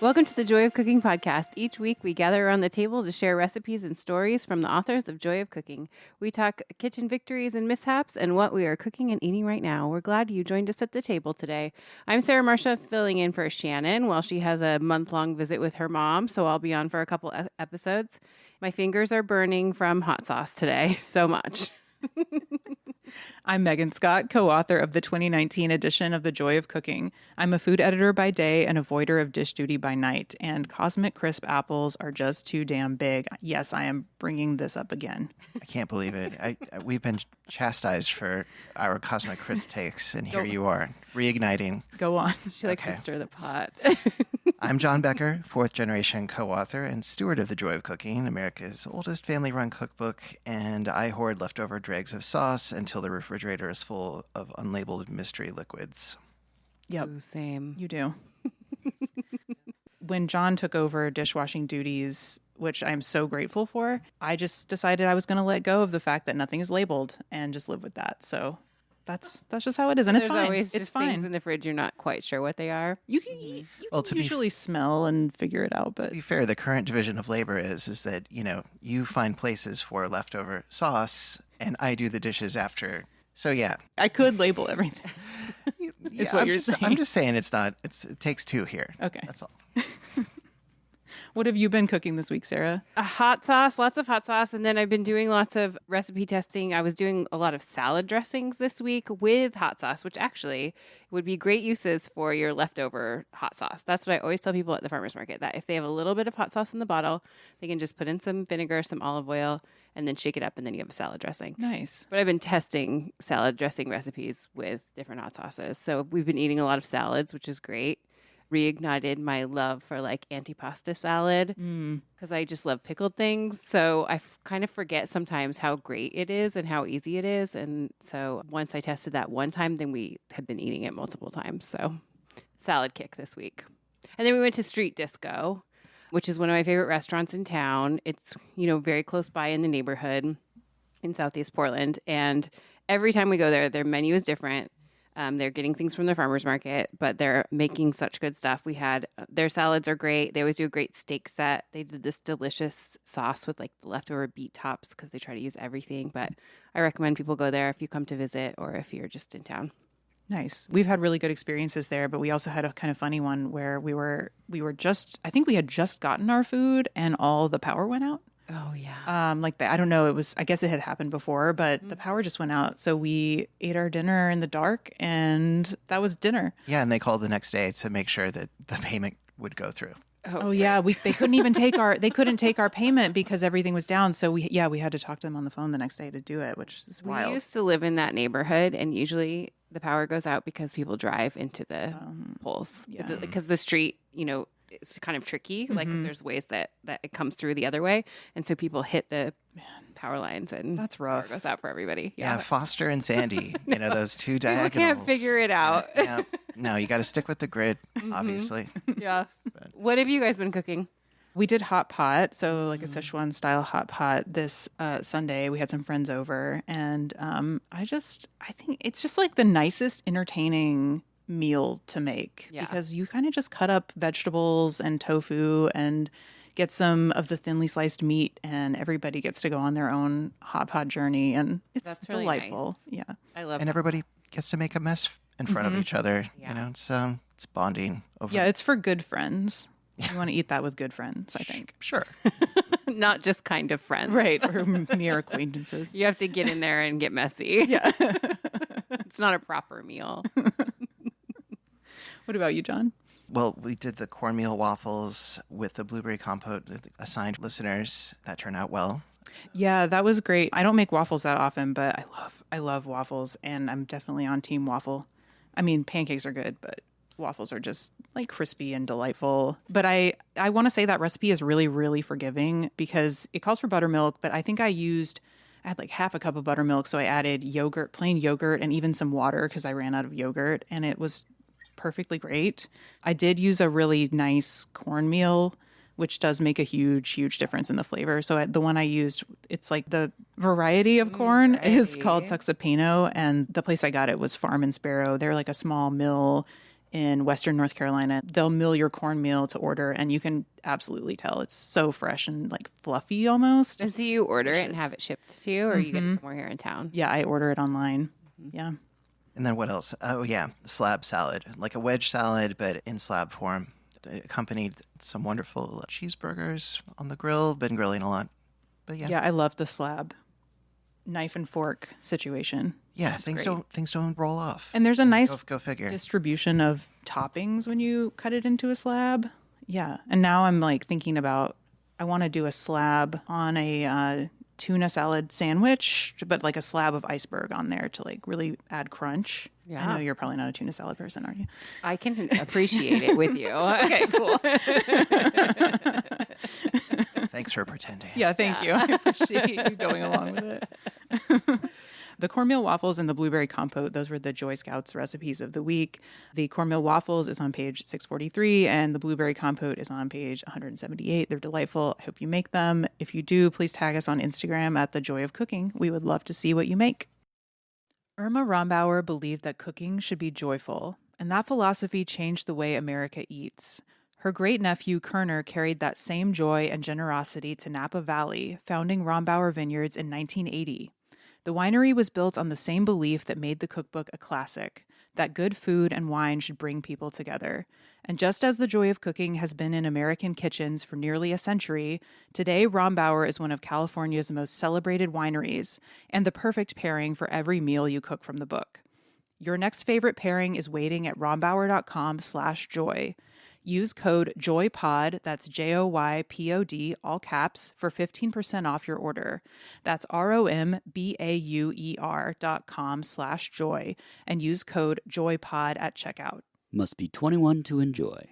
Welcome to the Joy of Cooking podcast. Each week, we gather around the table to share recipes and stories from the authors of Joy of Cooking. We talk kitchen victories and mishaps and what we are cooking and eating right now. We're glad you joined us at the table today. I'm Sarah Marcia, filling in for Shannon while she has a month-long visit with her mom, so I'll be on for a couple episodes. My fingers are burning from hot sauce today, so much. I'm Megan Scott, co-author of the 2019 edition of The Joy of Cooking. I'm a food editor by day and avoider of dish duty by night, and Cosmic Crisp apples are just too damn big. Yes, I am bringing this up again. I can't believe it. We've been chastised for our Cosmic Crisp takes, and here you are, reigniting. Go on. She likes to stir the pot. I'm John Becker, fourth-generation co-author and steward of The Joy of Cooking, America's oldest family-run cookbook, and I hoard leftover dregs of sauce until the refrigerator is full of unlabeled mystery liquids. Yep. Ooh, same. You do. When John took over dishwashing duties, which I'm so grateful for, I just decided I was going to let go of the fact that nothing is labeled and just live with that. So that's just how it is, and There's it's fine. always It's just fine. things in the fridge you're not quite sure what they are. You can usually smell and figure it out, but To be fair, the current division of labor is that, you find places for leftover sauce, and I do the dishes after. So, yeah. I could label everything. Yeah, what I'm you're just, saying. I'm just saying it takes two here. Okay. That's all. What have you been cooking this week, Sarah? A hot sauce, lots of hot sauce. And then I've been doing lots of recipe testing. I was doing a lot of salad dressings this week with hot sauce, which actually would be great uses for your leftover hot sauce. That's what I always tell people at the farmer's market, that if they have a little bit of hot sauce in the bottle, they can just put in some vinegar, some olive oil, and then shake it up, and then you have a salad dressing. Nice. But I've been testing salad dressing recipes with different hot sauces. So we've been eating a lot of salads, which is great. Reignited my love for like antipasta salad because I just love pickled things. So I kind of forget sometimes how great it is and how easy it is. And so once I tested that one time, then we have been eating it multiple times. So salad kick this week. And then we went to Street Disco, which is one of my favorite restaurants in town. It's, very close by in the neighborhood in Southeast Portland. And every time we go there, their menu is different. They're getting things from the farmer's market, but they're making such good stuff. Their salads are great. They always do a great steak set. They did this delicious sauce with like the leftover beet tops because they try to use everything. But I recommend people go there if you come to visit or if you're just in town. Nice. We've had really good experiences there, but we also had a kind of funny one where we were I think we had just gotten our food and all the power went out. Oh, yeah. I don't know. I guess it had happened before, but the power just went out. So we ate our dinner in the dark and that was dinner. Yeah, and they called the next day to make sure that the payment would go through. Oh yeah. They couldn't even take our payment because everything was down. So we had to talk to them on the phone the next day to do it, which is wild. We used to live in that neighborhood, and usually the power goes out because people drive into the poles. Yeah. Because the street, it's kind of tricky. Like there's ways that it comes through the other way, and so people hit the power lines, and That's rough. Power goes out for everybody. Yeah, Foster and Sandy, those two diagonals. People can't figure it out. Yeah. No, you got to stick with the grid, obviously. Yeah. What have you guys been cooking? We did hot pot, so like a Szechuan style hot pot this Sunday. We had some friends over, and I think it's just like the nicest, entertaining meal to make because you kind of just cut up vegetables and tofu and get some of the thinly sliced meat, and everybody gets to go on their own hot pot journey, and it's really delightful. nice. Yeah, I love And everybody gets to make a mess in front of each other. Yeah. It's bonding over. yeah, it's for good friends. You want to eat that with good friends, I think. Sure. not just kind of friends. Right, or mere acquaintances. You have to get in there and get messy. Yeah. It's not a proper meal. What about you, John? Well, we did the cornmeal waffles with the blueberry compote assigned listeners. That turned out well. Yeah, that was great. I don't make waffles that often, but I love waffles, and I'm definitely on team waffle. I mean, pancakes are good, but waffles are just like crispy and delightful. But I want to say that recipe is really, really forgiving because it calls for buttermilk, but I think I had like half a cup of buttermilk, so I added yogurt, plain yogurt, and even some water because I ran out of yogurt, and it was perfectly great. I did use a really nice cornmeal, which does make a huge, huge difference in the flavor. So the one I used, it's like the variety of corn is called Tuxapino, and the place I got it was Farm and Sparrow. They're like a small mill in Western North Carolina. They'll mill your cornmeal to order, and you can absolutely tell it's so fresh and like fluffy almost. And so you order it and have it shipped to you, or you get it somewhere here in town? Yeah, I order it online. Yeah. And then what else? Oh, yeah, slab salad, like a wedge salad, but in slab form. It accompanied some wonderful cheeseburgers on the grill. Been grilling a lot. But Yeah, I love the slab knife and fork situation. Yeah, That's things great. don't roll off. And there's a nice go figure. distribution of toppings when you cut it into a slab. Yeah. And now I'm like thinking about I want to do a slab on a tuna salad sandwich, but like a slab of iceberg on there to like really add crunch. Yeah. I know you're probably not a tuna salad person, are you? I can appreciate it with you. Okay, cool. Thanks for pretending. Yeah, thank you. I appreciate you going along with it. The cornmeal waffles and the blueberry compote, those were the Joy Scouts recipes of the week. The cornmeal waffles is on page 643 and the blueberry compote is on page 178. They're delightful. I hope you make them. If you do, please tag us on Instagram at The Joy of Cooking. We would love to see what you make. Irma Rombauer believed that cooking should be joyful, and that philosophy changed the way America eats. Her great-nephew, Kerner, carried that same joy and generosity to Napa Valley, founding Rombauer Vineyards in 1980. The winery was built on the same belief that made the cookbook a classic, that good food and wine should bring people together. And just as the joy of cooking has been in American kitchens for nearly a century, today Rombauer is one of California's most celebrated wineries and the perfect pairing for every meal you cook from the book. Your next favorite pairing is waiting at rombauer.com/joy. Use code JOYPOD, that's JOYPOD, all caps, for 15% off your order. That's ROMBAUER.com/joy and use code JOYPOD at checkout. Must be 21 to enjoy.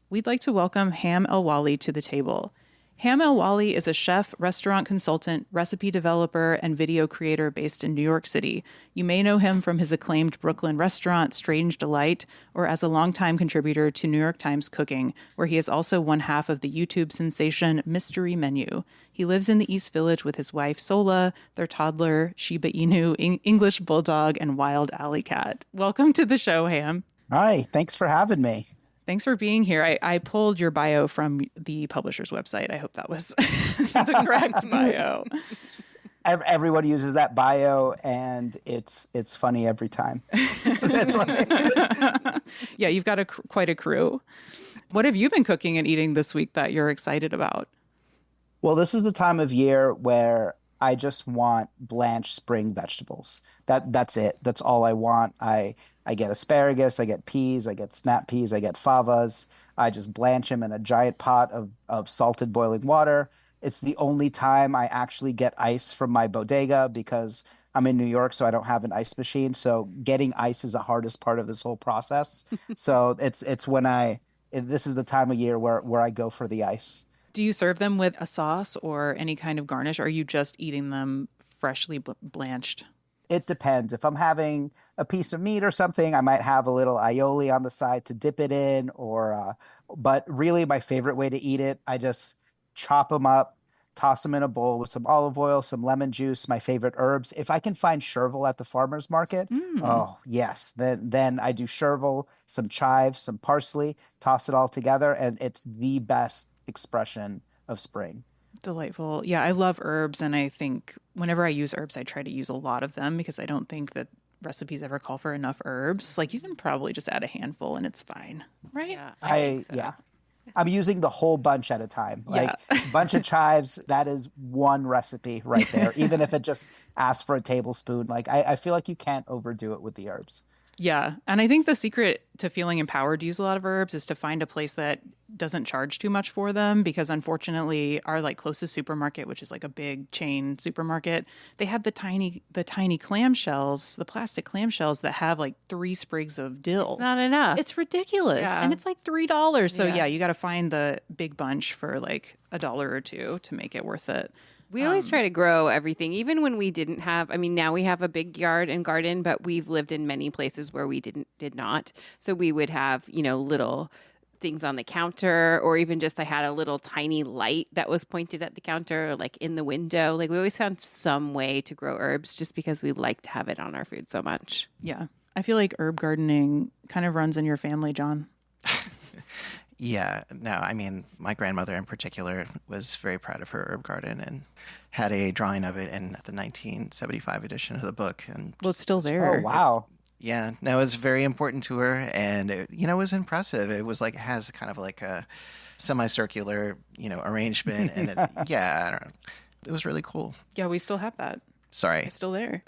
We'd like to welcome Ham El-Waylly to the table. Ham El-Waylly is a chef, restaurant consultant, recipe developer, and video creator based in New York City. You may know him from his acclaimed Brooklyn restaurant, Strange Delight, or as a longtime contributor to New York Times Cooking, where he is also one half of the YouTube sensation Mystery Menu. He lives in the East Village with his wife, Sola, their toddler, Shiba Inu, English Bulldog, and wild alley cat. Welcome to the show, Ham. Hi, thanks for having me. Thanks for being here. I pulled your bio from the publisher's website. I hope that was the correct bio. Everyone uses that bio, and it's funny every time. Yeah, you've got quite a crew. What have you been cooking and eating this week that you're excited about? Well, this is the time of year where I just want blanched spring vegetables. That's it. That's all I want. I get asparagus, I get peas, I get snap peas, I get favas. I just blanch them in a giant pot of salted boiling water. It's the only time I actually get ice from my bodega because I'm in New York, so I don't have an ice machine. So getting ice is the hardest part of this whole process. So it's when this is the time of year where I go for the ice. Do you serve them with a sauce or any kind of garnish, or are you just eating them freshly blanched? It depends. If I'm having a piece of meat or something, I might have a little aioli on the side to dip it in. But really, my favorite way to eat it, I just chop them up, toss them in a bowl with some olive oil, some lemon juice, my favorite herbs. If I can find chervil at the farmer's market, oh yes, then I do chervil, some chives, some parsley, toss it all together, and it's the best expression of spring. Delightful. Yeah, I love herbs, and I think whenever I use herbs, I try to use a lot of them because I don't think that recipes ever call for enough herbs. Like you can probably just add a handful and it's fine, right? Yeah, I think so. Yeah. I'm using the whole bunch at a time. Like a bunch of chives, that is one recipe right there. Even if it just asks for a tablespoon, like I feel like you can't overdo it with the herbs. Yeah. And I think the secret to feeling empowered to use a lot of herbs is to find a place that doesn't charge too much for them, because unfortunately our like closest supermarket, which is like a big chain supermarket, they have the tiny clamshells, the plastic clamshells that have like 3 sprigs of dill. It's not enough. It's ridiculous. Yeah. And it's like $3. So Yeah. you got to find the big bunch for like $1 or $2 to make it worth it. We always try to grow everything, even when we didn't have. I mean, now we have a big yard and garden, but we've lived in many places where we did not. So we would have, little things on the counter, or even just I had a little tiny light that was pointed at the counter, like in the window. Like we always found some way to grow herbs just because we like to have it on our food so much. Yeah. I feel like herb gardening kind of runs in your family, John. Yeah, no, I mean, my grandmother in particular was very proud of her herb garden and had a drawing of it in the 1975 edition of the book. And Well, it's still Oh, there. wow. yeah, no, it was very important to her, and it was impressive. It was like it has kind of like a semicircular, arrangement, and yeah, I don't know. It was really cool. Yeah, we still have that. Sorry, It's still there.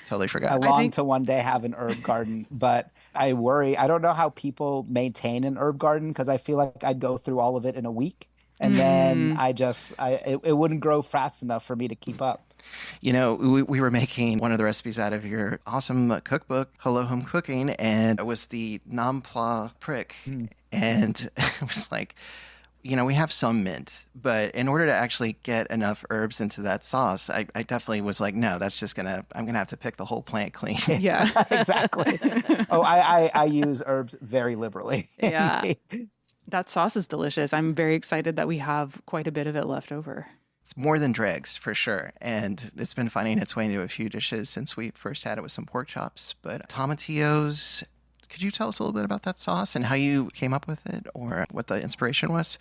totally I forgot. long to one day have an herb garden, but I worry. I don't know how people maintain an herb garden because I feel like I'd go through all of it in a week, and then it wouldn't grow fast enough for me to keep up. We were making one of the recipes out of your awesome cookbook, Hello Home Cooking, and it was the Nampla prick. And it was like, we have some mint, but in order to actually get enough herbs into that sauce, I definitely was like, no, I'm gonna have to pick the whole plant clean. Yeah. Exactly. Oh, I use herbs very liberally. Yeah. That sauce is delicious. I'm very excited that we have quite a bit of it left over. It's more than dregs, for sure. And it's been finding its way into a few dishes since we first had it with some pork chops. But tomatillos, could you tell us a little bit about that sauce and how you came up with it or what the inspiration was?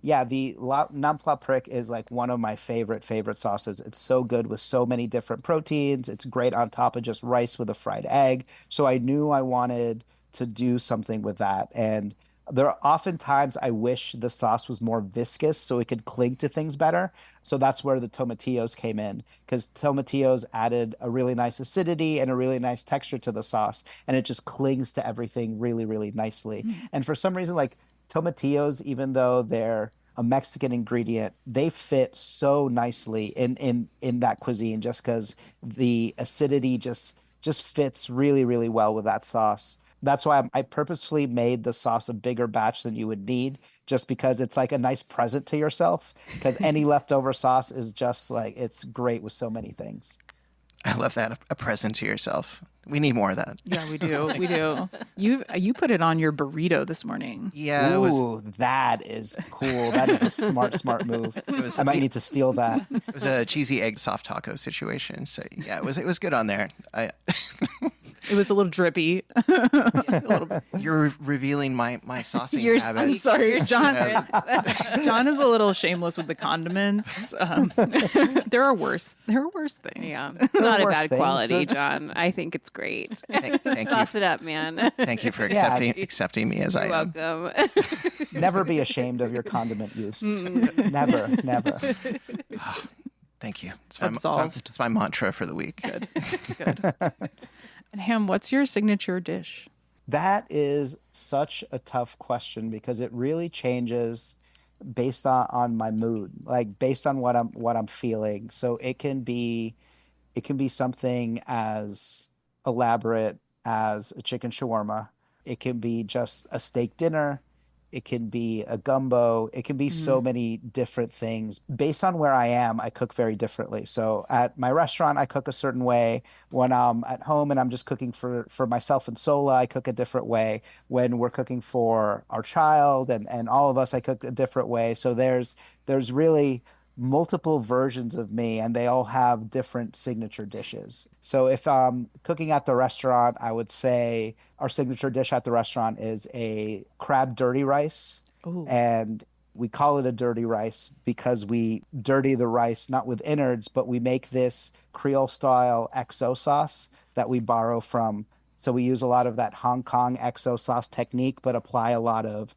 Yeah, the Nampla prick is like one of my favorite sauces. It's so good with so many different proteins. It's great on top of just rice with a fried egg. So I knew I wanted to do something with that. And there are oftentimes I wish the sauce was more viscous so it could cling to things better. So that's where the tomatillos came in because tomatillos added a really nice acidity and a really nice texture to the sauce. And it just clings to everything really, really nicely. And for some reason, like tomatillos, even though they're a Mexican ingredient, they fit so nicely in that cuisine just because the acidity just fits really, really well with that sauce. That's why I purposefully made the sauce a bigger batch than you would need, just because it's like a nice present to yourself. Because any leftover sauce is just like, it's great with so many things. I love that, a present to yourself. We need more of that. Yeah, we do. We do. You put it on your burrito this morning. Yeah, Ooh, that is cool. That is a smart move. I might need to steal that. it was a cheesy egg soft taco situation. So yeah, it was good on there. It was a little drippy. You're revealing my saucing You're- habits. I'm sorry, John. Yeah. John is a little shameless with the condiments. There are worse things. Yeah. It's not a worse bad things. quality, John. I think it's great. Thank you. Sauce it up, man. Thank you for Yeah. accepting me as I You're am. welcome. Never be ashamed of your condiment use. Never. Thank you. Absolved. It's my mantra for the week. Good. And Ham, what's your signature dish? That is such a tough question because it really changes based on my mood, like based on what I'm feeling. So it can be something as elaborate as a chicken shawarma. It can be just a steak dinner. It can be a gumbo. It can be so many different things. Based on where I am, I cook very differently. So at my restaurant, I cook a certain way. When I'm at home and I'm just cooking for myself and Sola, I cook a different way. When we're cooking for our child and all of us, I cook a different way. So there's really multiple versions of me and they all have different signature dishes. So if I'm cooking at the restaurant, I would say our signature dish at the restaurant is a crab dirty rice. Ooh. And we call it a dirty rice because we dirty the rice not with innards, but we make this Creole style XO sauce that we borrow from. So we use a lot of that Hong Kong XO sauce technique, but apply a lot of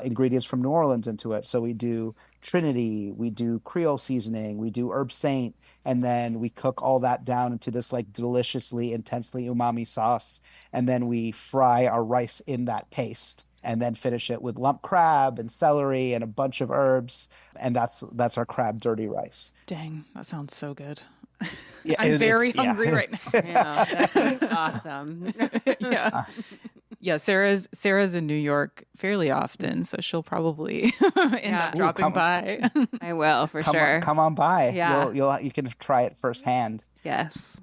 ingredients from New Orleans into it. So we do Trinity, we do Creole seasoning, we do herb saint, and then we cook all that down into this like deliciously, intensely umami sauce. And then we fry our rice in that paste and then finish it with lump crab and celery and a bunch of herbs. And that's our crab dirty rice. Dang, that sounds so good. Yeah, I'm very yeah. hungry right now. Yeah, that's awesome. Yeah. Yeah, Sarah's in New York fairly often, so she'll probably end up Ooh, dropping by. I will for sure. Come on by. Yeah. You can try it firsthand. Yes.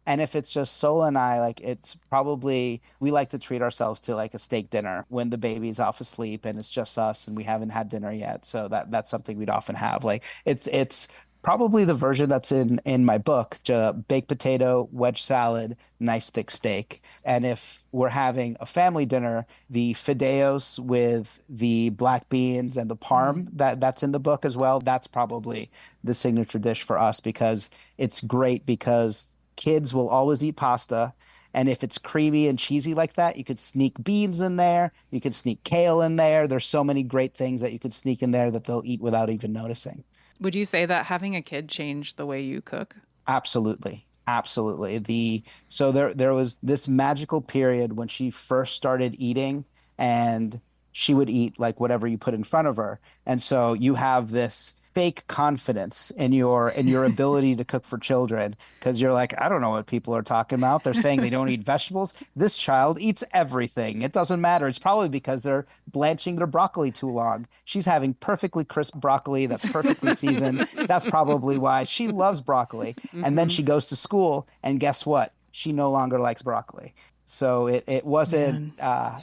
And if it's just Sola and I, like it's probably, we like to treat ourselves to like a steak dinner when the baby's off asleep and it's just us and we haven't had dinner yet. So that's something we'd often have. Like it's Probably the version that's in my book, baked potato, wedge salad, nice thick steak. And if we're having a family dinner, the fideos with the black beans and the parm that's in the book as well, that's probably the signature dish for us because it's great because kids will always eat pasta. And if it's creamy and cheesy like that, you could sneak beans in there. You could sneak kale in there. There's so many great things that you could sneak in there that they'll eat without even noticing. Would you say that having a kid changed the way you cook? Absolutely. Absolutely. So there was this magical period when she first started eating and she would eat like whatever you put in front of her. And so you have this fake confidence in your ability to cook for children because you're like, I don't know what people are talking about. They're saying they don't eat vegetables. This child eats everything. It doesn't matter. It's probably because they're blanching their broccoli too long. She's having perfectly crisp broccoli that's perfectly seasoned. That's probably why she loves broccoli. And then she goes to school and guess what? She no longer likes broccoli. So it wasn't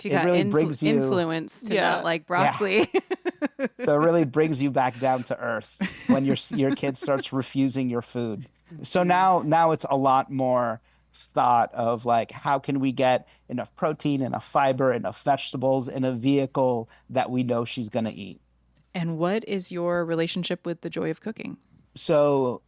She it got really brings you influenced to not like broccoli. so it really brings you back down to earth when your kid starts refusing your food. So now it's a lot more thought of like how can we get enough protein, enough fiber, enough vegetables in a vehicle that we know she's going to eat. And what is your relationship with the joy of cooking? So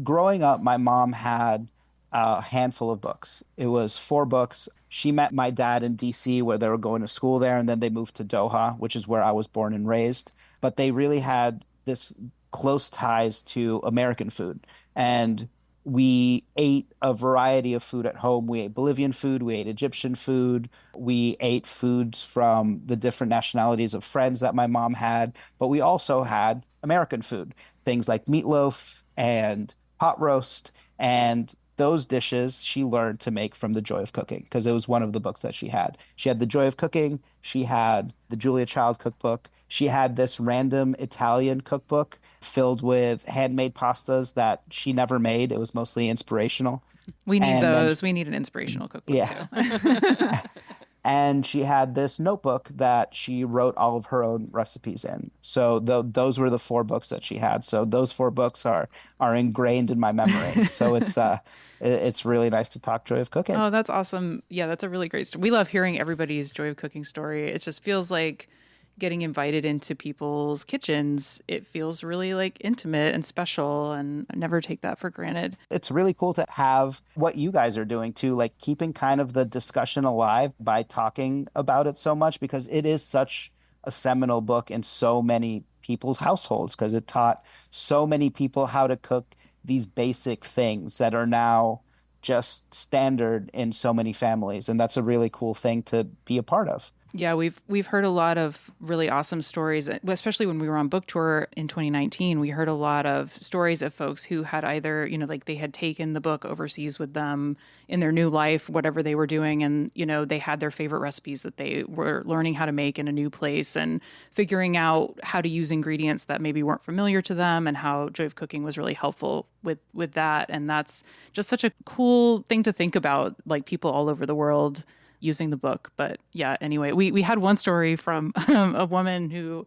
growing up, my mom had a handful of books. It was 4 books. She met my dad in DC where they were going to school there, and then they moved to Doha, which is where I was born and raised. But they really had this close ties to American food. And we ate a variety of food at home. We ate Bolivian food, we ate Egyptian food, we ate foods from the different nationalities of friends that my mom had, but we also had American food, things like meatloaf and pot roast. And those dishes she learned to make from The Joy of Cooking because it was one of the books that she had. She had The Joy of Cooking. She had the Julia Child cookbook. She had this random Italian cookbook filled with handmade pastas that she never made. It was mostly inspirational. We need And those. We need an inspirational cookbook too. And she had this notebook that she wrote all of her own recipes in. So those were the 4 books that she had. So those 4 books are ingrained in my memory. So it's really nice to talk Joy of Cooking. Oh, that's awesome. Yeah, that's a really great story. We love hearing everybody's Joy of Cooking story. It just feels like getting invited into people's kitchens. It feels really like intimate and special, and I never take that for granted. It's really cool to have what you guys are doing too, like keeping kind of the discussion alive by talking about it so much because it is such a seminal book in so many people's households because it taught so many people how to cook these basic things that are now just standard in so many families. And that's a really cool thing to be a part of. Yeah, we've heard a lot of really awesome stories, especially when we were on book tour in 2019. We heard a lot of stories of folks who had either, like they had taken the book overseas with them in their new life, whatever they were doing, and, they had their favorite recipes that they were learning how to make in a new place and figuring out how to use ingredients that maybe weren't familiar to them and how Joy of Cooking was really helpful with that. And that's just such a cool thing to think about, like people all over the world using the book. But yeah, anyway, we had one story from a woman who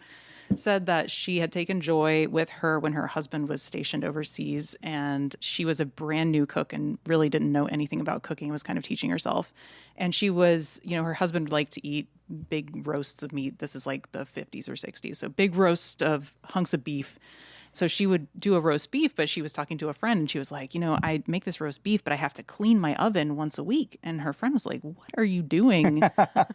said that she had taken Joy with her when her husband was stationed overseas, and she was a brand new cook and really didn't know anything about cooking, was kind of teaching herself. And she was, her husband liked to eat big roasts of meat. This is like the 50s or 60s. So big roast of hunks of beef. So she would do a roast beef, but she was talking to a friend and she was like, I make this roast beef, but I have to clean my oven once a week. And her friend was like, what are you doing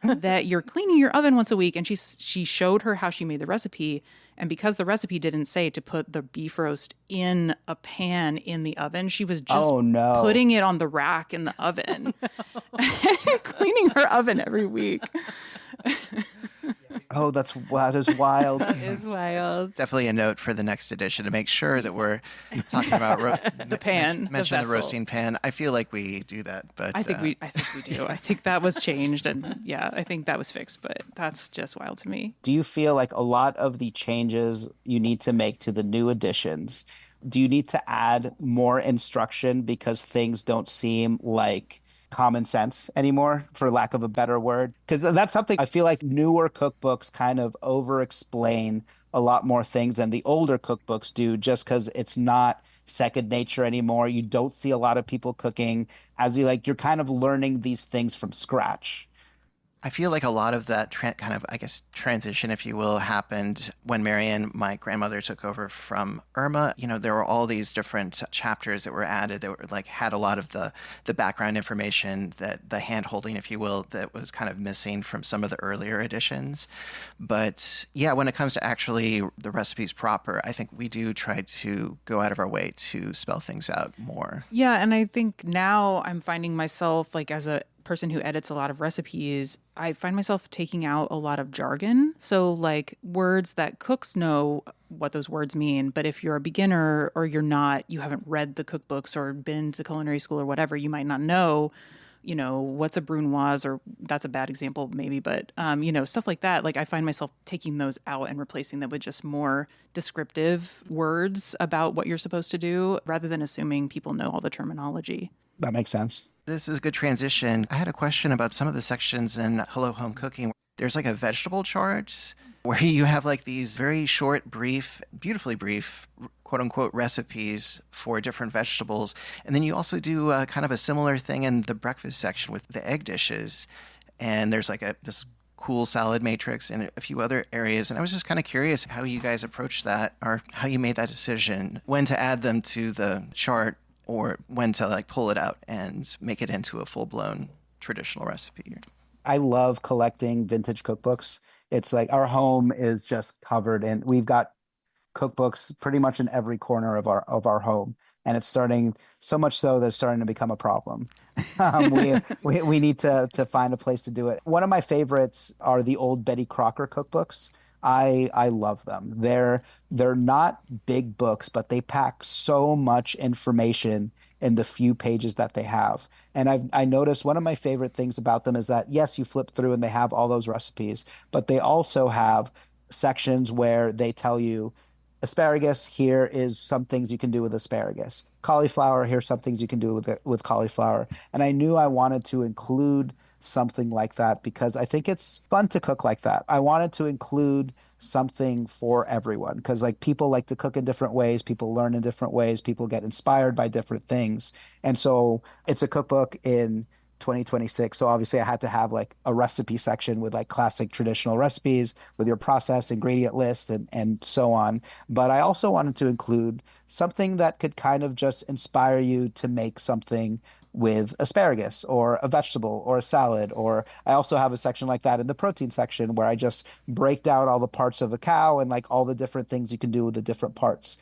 that you're cleaning your oven once a week? And she showed her how she made the recipe. And because the recipe didn't say to put the beef roast in a pan in the oven, she was just putting it on the rack in the oven, cleaning her oven every week. Oh, that is wild. That is wild. Definitely a note for the next edition to make sure that we're talking about the pan, mention the the roasting pan. I feel like we do that, but I think we do. I think that was changed, and yeah, I think that was fixed. But that's just wild to me. Do you feel like a lot of the changes you need to make to the new editions? Do you need to add more instruction because things don't seem like common sense anymore, for lack of a better word? Because that's something I feel like newer cookbooks kind of over explain a lot more things than the older cookbooks do, just because it's not second nature anymore. You don't see a lot of people cooking as you're kind of learning these things from scratch. I feel like a lot of that kind of, I guess, transition, if you will, happened when Marianne, my grandmother, took over from Irma. You know, there were all these different chapters that were added that were like had a lot of the background information, that the hand holding, if you will, that was kind of missing from some of the earlier editions. But yeah, when it comes to actually the recipes proper, I think we do try to go out of our way to spell things out more. Yeah, and I think now I'm finding myself, like, as a person who edits a lot of recipes, I find myself taking out a lot of jargon. So like words that cooks know what those words mean, but if you're a beginner or you haven't read the cookbooks or been to culinary school or whatever, you might not know, what's a brunoise, or that's a bad example maybe, but stuff like that. Like I find myself taking those out and replacing them with just more descriptive words about what you're supposed to do, rather than assuming people know all the terminology. That makes sense. This is a good transition. I had a question about some of the sections in Hello Home Cooking. There's like a vegetable chart where you have like these very short, brief, beautifully brief, quote unquote, recipes for different vegetables. And then you also do kind of a similar thing in the breakfast section with the egg dishes. And there's like this cool salad matrix and a few other areas. And I was just kind of curious how you guys approached that, or how you made that decision, when to add them to the chart, or when to like pull it out and make it into a full-blown traditional recipe. I love collecting vintage cookbooks. It's like our home is just covered in, we've got cookbooks pretty much in every corner of our home. And it's starting, so much so that it's starting to become a problem. We need to find a place to do it. One of my favorites are the old Betty Crocker cookbooks. I love them. They're not big books, but they pack so much information in the few pages that they have. And I noticed one of my favorite things about them is that, yes, you flip through and they have all those recipes, but they also have sections where they tell you, asparagus, here is some things you can do with asparagus. Cauliflower, here's some things you can do with cauliflower. And I knew I wanted to include something like that because I think it's fun to cook like that. I wanted to include something for everyone because like people like to cook in different ways, people learn in different ways, people get inspired by different things. And so it's a cookbook in 2026. So obviously I had to have like a recipe section with like classic traditional recipes with your process, ingredient list, and so on. But I also wanted to include something that could kind of just inspire you to make something with asparagus or a vegetable or a salad. Or I also have a section like that in the protein section where I just break down all the parts of a cow and like all the different things you can do with the different parts.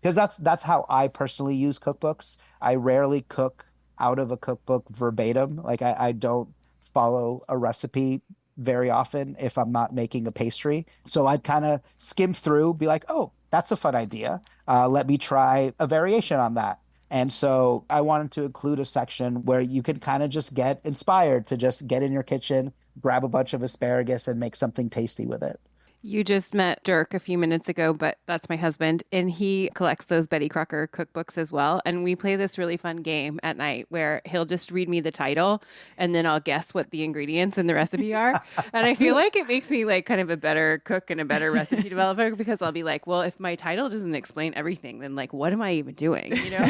Because that's how I personally use cookbooks. I rarely cook out of a cookbook verbatim. Like I don't follow a recipe very often if I'm not making a pastry. So I'd kind of skim through, be like, oh, that's a fun idea. Let me try a variation on that. And so I wanted to include a section where you could kind of just get inspired to just get in your kitchen, grab a bunch of asparagus and make something tasty with it. You just met Dirk a few minutes ago, but that's my husband, and he collects those Betty Crocker cookbooks as well. And we play this really fun game at night where he'll just read me the title, and then I'll guess what the ingredients in the recipe are. And I feel like it makes me like kind of a better cook and a better recipe developer because I'll be like, well, if my title doesn't explain everything, then like, what am I even doing?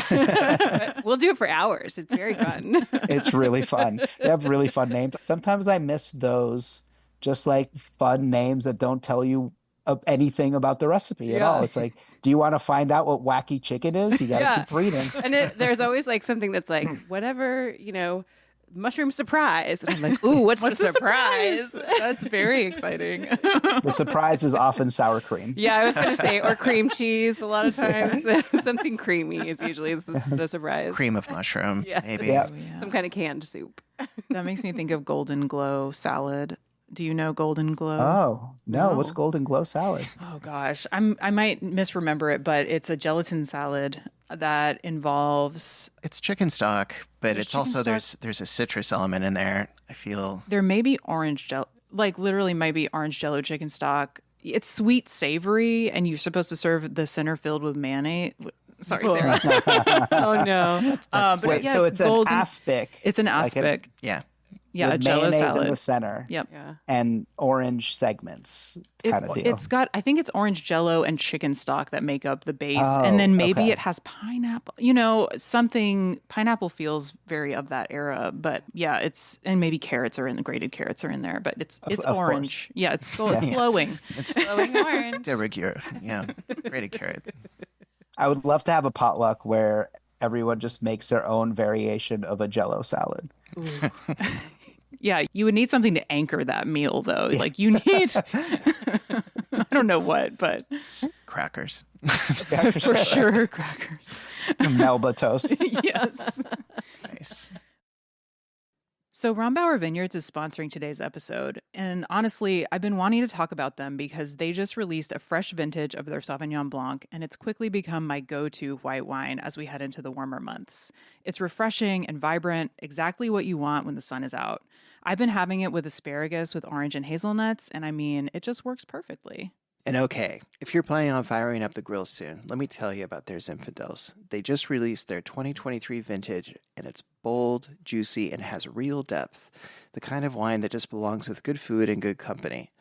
But we'll do it for hours. It's very fun. It's really fun. They have really fun names. Sometimes I miss those. Just like fun names that don't tell you anything about the recipe at all. It's like, do you want to find out what wacky chicken is? You got to keep reading. And there's always like something that's like, whatever, mushroom surprise. And I'm like, ooh, what's the surprise? That's very exciting. The surprise is often sour cream. Yeah, I was going to say, or cream cheese a lot of times. Something creamy is usually the surprise. Cream of mushroom, maybe. Yeah. Some kind of canned soup. That makes me think of Golden Glow salad. Do you know Golden Glow? Oh, no. What's Golden Glow salad? Oh, gosh. I might misremember it, but it's a gelatin salad that involves... It's chicken stock, but it's also, there's a citrus element in there, I feel. There may be orange jello, like literally might be orange jello chicken stock. It's sweet, savory, and you're supposed to serve the center filled with mayonnaise. Sorry, Sarah. Oh, no. Wait, so it's an aspic. It's an aspic. Yeah. Yeah, a with Jello mayonnaise in salad. the center Yep. Yeah. and orange segments kind of deal. It's got, I think it's orange Jello and chicken stock that make up the base. And Oh, then maybe okay. it has pineapple, something, pineapple feels very of that era. But yeah, and maybe grated carrots are in there, but it's of orange. course. Yeah, it's glowing. It's Glowing orange. de rigueur. Yeah, grated carrot. I would love to have a potluck where everyone just makes their own variation of a Jello salad. Yeah, you would need something to anchor that meal, though. Like you need, I don't know what, but Crackers. for sure, crackers. Melba toast. Yes. Nice. So Rombauer Vineyards is sponsoring today's episode. And honestly, I've been wanting to talk about them because they just released a fresh vintage of their Sauvignon Blanc, and it's quickly become my go-to white wine as we head into the warmer months. It's refreshing and vibrant, exactly what you want when the sun is out. I've been having it with asparagus with orange and hazelnuts, and I mean, it just works perfectly. And okay, if you're planning on firing up the grill soon, let me tell you about their Zinfandels. They just released their 2023 vintage, and it's bold, juicy, and has real depth. The kind of wine that just belongs with good food and good company.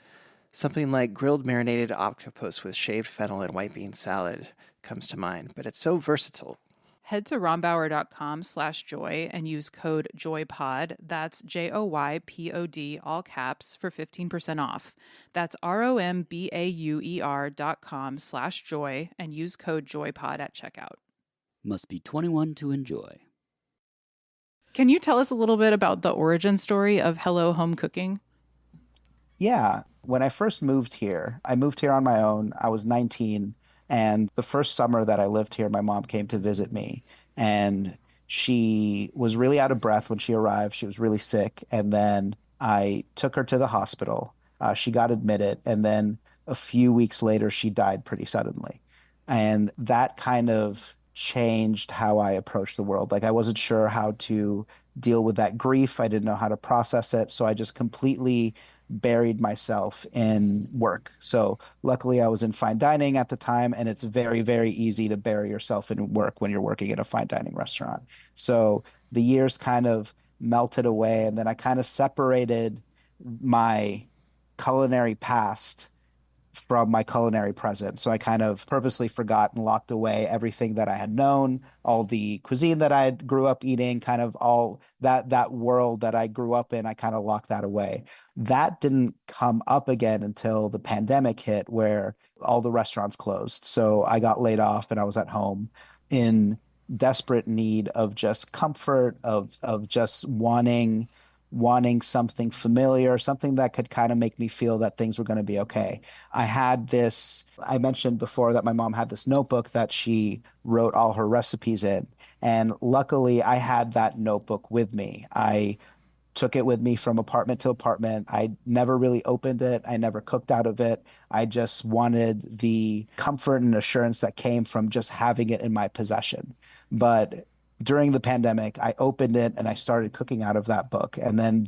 Something like grilled marinated octopus with shaved fennel and white bean salad comes to mind, but it's so versatile. Head to rombauer.com/joy and use code JOYPOD. That's JOYPOD, all caps, for 15% off. That's ROMBAUER.com/joy and use code JOYPOD at checkout. Must be 21 to enjoy. Can you tell us a little bit about the origin story of Hello Home Cooking? Yeah. When I first moved here, I moved here on my own. I was 19. And the first summer that I lived here, my mom came to visit me. And she was really out of breath when she arrived. She was really sick. And then I took her to the hospital. She got admitted. And then a few weeks later, she died pretty suddenly. And that kind of changed how I approached the world. Like I wasn't sure how to deal with that grief. I didn't know how to process it. So I just completely buried myself in work. So luckily I was in fine dining at the time, and it's very, very easy to bury yourself in work when you're working in a fine dining restaurant. So the years kind of melted away, and then I kind of separated my culinary past from my culinary present. So I kind of purposely forgot and locked away everything that I had known, all the cuisine that I grew up eating, kind of all that world that I grew up in, I kind of locked that away. That didn't come up again until the pandemic hit, where all the restaurants closed. So I got laid off and I was at home in desperate need of just comfort, of just wanting something familiar, something that could kind of make me feel that things were going to be okay. I mentioned before that my mom had this notebook that she wrote all her recipes in. And luckily, I had that notebook with me. I took it with me from apartment to apartment. I never really opened it. I never cooked out of it. I just wanted the comfort and assurance that came from just having it in my possession. But during the pandemic, I opened it and I started cooking out of that book. And then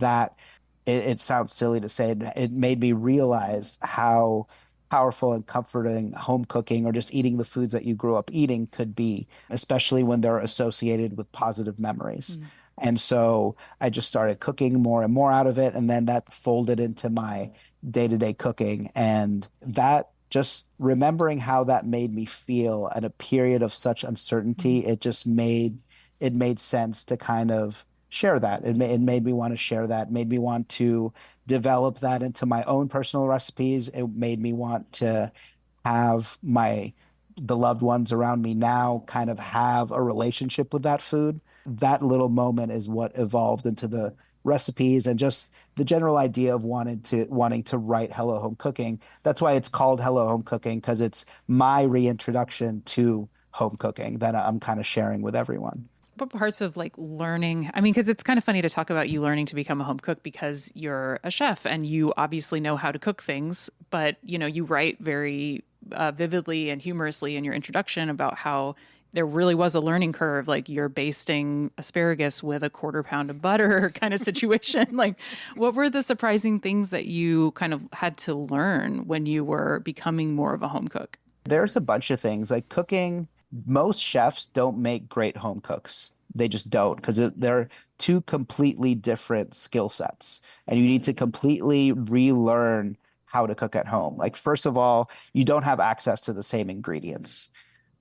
it sounds silly to say, it made me realize how powerful and comforting home cooking or just eating the foods that you grew up eating could be, especially when they're associated with positive memories. And so I just started cooking more and more out of it. And then that folded into my day-to-day cooking. And that, just remembering how that made me feel at a period of such uncertainty, it made sense to kind of share that. It made me want to share that, made me want to develop that into my own personal recipes. It made me want to have the loved ones around me now kind of have a relationship with that food. That little moment is what evolved into the recipes and just the general idea of wanting to write Hello Home Cooking. That's why it's called Hello Home Cooking, because it's my reintroduction to home cooking that I'm kind of sharing with everyone. What parts of like learning? I mean, because it's kind of funny to talk about you learning to become a home cook because you're a chef and you obviously know how to cook things, but you write very vividly and humorously in your introduction about how there really was a learning curve, like you're basting asparagus with a quarter pound of butter kind of situation. Like, what were the surprising things that you kind of had to learn when you were becoming more of a home cook? There's a bunch of things like cooking. Most chefs don't make great home cooks. they just don't, because they're two completely different skill sets, and you need to completely relearn how to cook at home. Like, first of all, you don't have access to the same ingredients.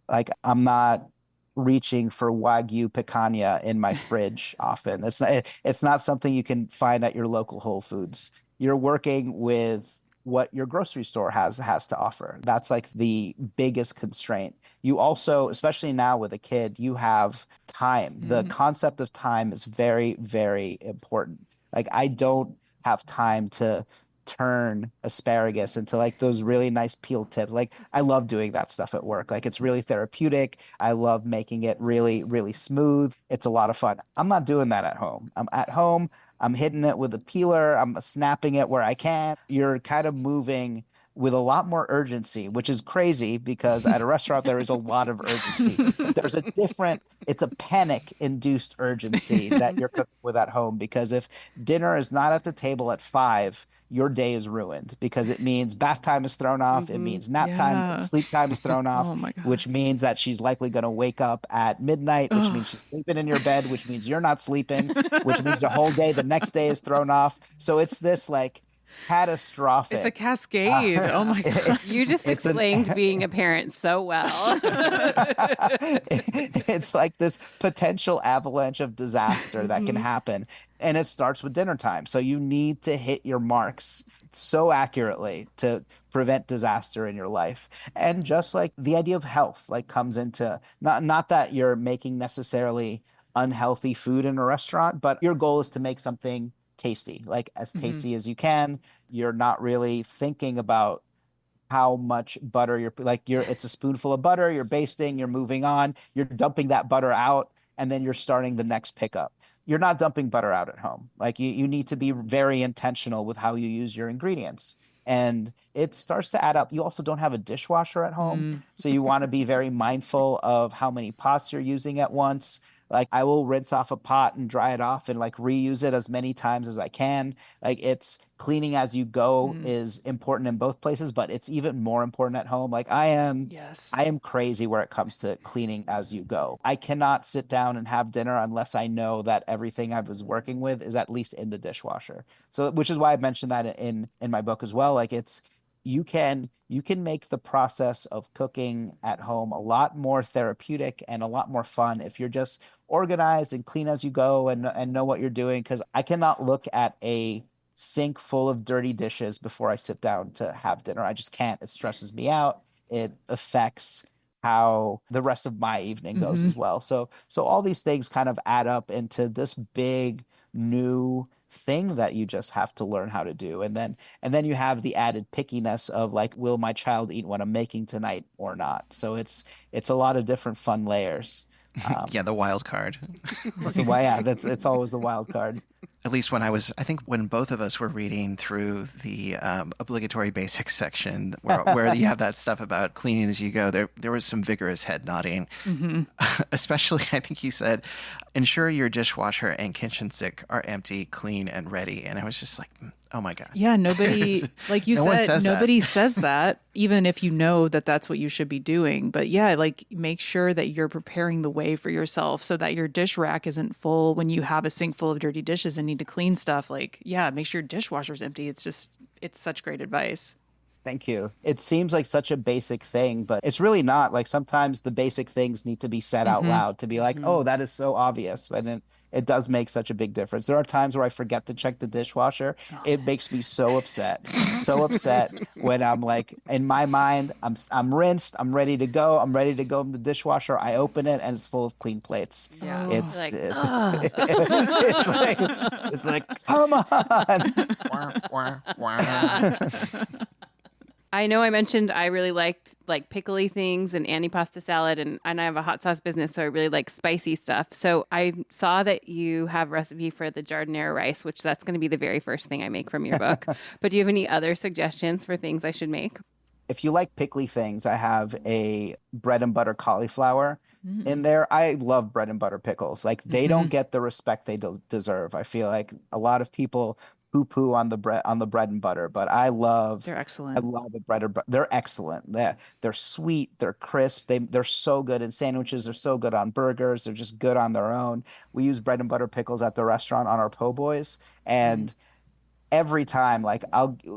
Like, I'm not reaching for Wagyu picanha in my fridge often. It's not something you can find at your local Whole Foods. You're working with what your grocery store has to offer. That's like the biggest constraint. You also, especially now with a kid, you have time. The concept of time is very, very important. Like, I don't have time to turn asparagus into like those really nice peel tips. Like, I love doing that stuff at work. Like, it's really therapeutic. I love making it really, really smooth. It's a lot of fun. I'm not doing that at home. I'm at home. I'm hitting it with a peeler. I'm snapping it where I can. You're kind of moving with a lot more urgency, which is crazy because at a restaurant there is a lot of urgency. But it's a panic induced urgency that you're cooking with at home, because if dinner is not at the table at 5, your day is ruined, because it means bath time is thrown off. It means nap time, sleep time is thrown off, Oh my God. which means that she's likely going to wake up at midnight, which means she's sleeping in your bed, which means you're not sleeping, which means the whole day, the next day is thrown off. So it's this like catastrophic. It's a cascade. Oh my God. You just explained being a parent so well. It's like this potential avalanche of disaster that can happen. And it starts with dinner time. So you need to hit your marks so accurately to prevent disaster in your life. And just like the idea of health, like, comes into not that you're making necessarily unhealthy food in a restaurant, but your goal is to make something tasty, like as tasty as you can. You're not really thinking about how much butter it's a spoonful of butter, you're basting, you're moving on, you're dumping that butter out, and then you're starting the next pickup. You're not dumping butter out at home. Like, you need to be very intentional with how you use your ingredients. And it starts to add up. You also don't have a dishwasher at home. So you want to be very mindful of how many pots you're using at once. Like, I will rinse off a pot and dry it off and like reuse it as many times as I can. Like, it's cleaning as you go is important in both places, but it's even more important at home. Like, I am crazy where it comes to cleaning as you go. I cannot sit down and have dinner unless I know that everything I was working with is at least in the dishwasher. So, which is why I mentioned that in my book as well. Like, you can make the process of cooking at home a lot more therapeutic and a lot more fun if you're just organized and clean as you go and know what you're doing. Because I cannot look at a sink full of dirty dishes before I sit down to have dinner. I just can't. It stresses me out. It affects how the rest of my evening goes as well. So all these things kind of add up into this big new thing that you just have to learn how to do. And then you have the added pickiness of like, will my child eat what I'm making tonight or not? So it's a lot of different fun layers. Yeah, the wild card. So yeah, it's always the wild card. At least I think when both of us were reading through the obligatory basics section where you have that stuff about cleaning as you go, there was some vigorous head nodding. Especially, I think you said, ensure your dishwasher and kitchen sink are empty, clean, and ready. And I was just like, oh my God. Yeah, nobody, like you said, nobody says that, even if you know that that's what you should be doing. But yeah, like, make sure that you're preparing the way for yourself so that your dish rack isn't full when you have a sink full of dirty dishes and need to clean stuff. Like, yeah, make sure your dishwasher's empty. It's such great advice. Thank you. It seems like such a basic thing, but it's really not. Like, sometimes the basic things need to be said out loud to be like, oh, that is so obvious. And it does make such a big difference. There are times where I forget to check the dishwasher. It makes me so upset. So upset when I'm like, in my mind, I'm rinsed, I'm ready to go. I'm ready to go in the dishwasher. I open it and it's full of clean plates. Yeah. It's Like, it's like, come on. I know I mentioned I really liked like pickly things and antipasta salad, and I have a hot sauce business, so I really like spicy stuff. So I saw that you have a recipe for the giardiniera rice, which that's going to be the very first thing I make from your book. But do you have any other suggestions for things I should make? If you like pickly things, I have a bread and butter cauliflower in there. I love bread and butter pickles. Like, they don't get the respect they deserve. I feel like a lot of people poo on the bread and butter, but They're I excellent. love the bread or they're excellent. They're sweet, they're crisp, they're so good in sandwiches, they're so good on burgers, they're just good on their own. We use bread and butter pickles at the restaurant on our po' boys, Mm. and every time like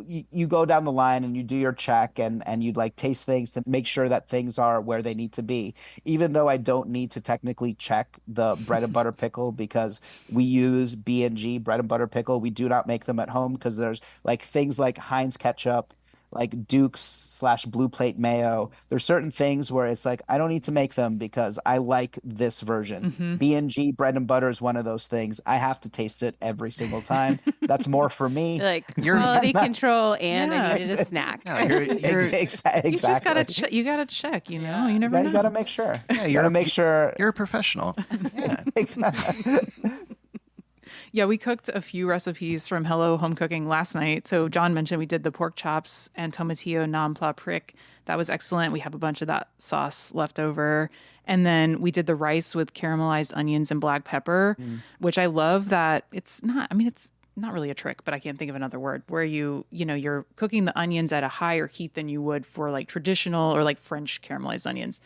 you go down the line and you do your check and you'd like taste things to make sure that things are where they need to be, even though I don't need to technically check the bread and butter pickle because we use B&G bread and butter pickle. We do not make them at home because there's like things like Heinz ketchup, like Duke's / Blue Plate mayo. There's certain things where it's like I don't need to make them because I like this version. Hmm. B&G bread and butter is one of those things. I have to taste it every single time. That's more for me. You're like You're quality control, and I Yeah. needed a snack. no, you're You just gotta Exactly. you gotta check, you know. Yeah. You never You know. gotta make sure. yeah, You gotta make sure. you're a professional. Yeah. Exactly. Yeah, we cooked a few recipes from Hello Home Cooking last night. So John mentioned we did the pork chops and tomatillo non plat prick. That was excellent. We have a bunch of that sauce left over. And then we did the rice with caramelized onions and black pepper, which I love that it's not, I mean, it's not really a trick, but I can't think of another word where you're cooking the onions at a higher heat than you would for like traditional or like French caramelized onions.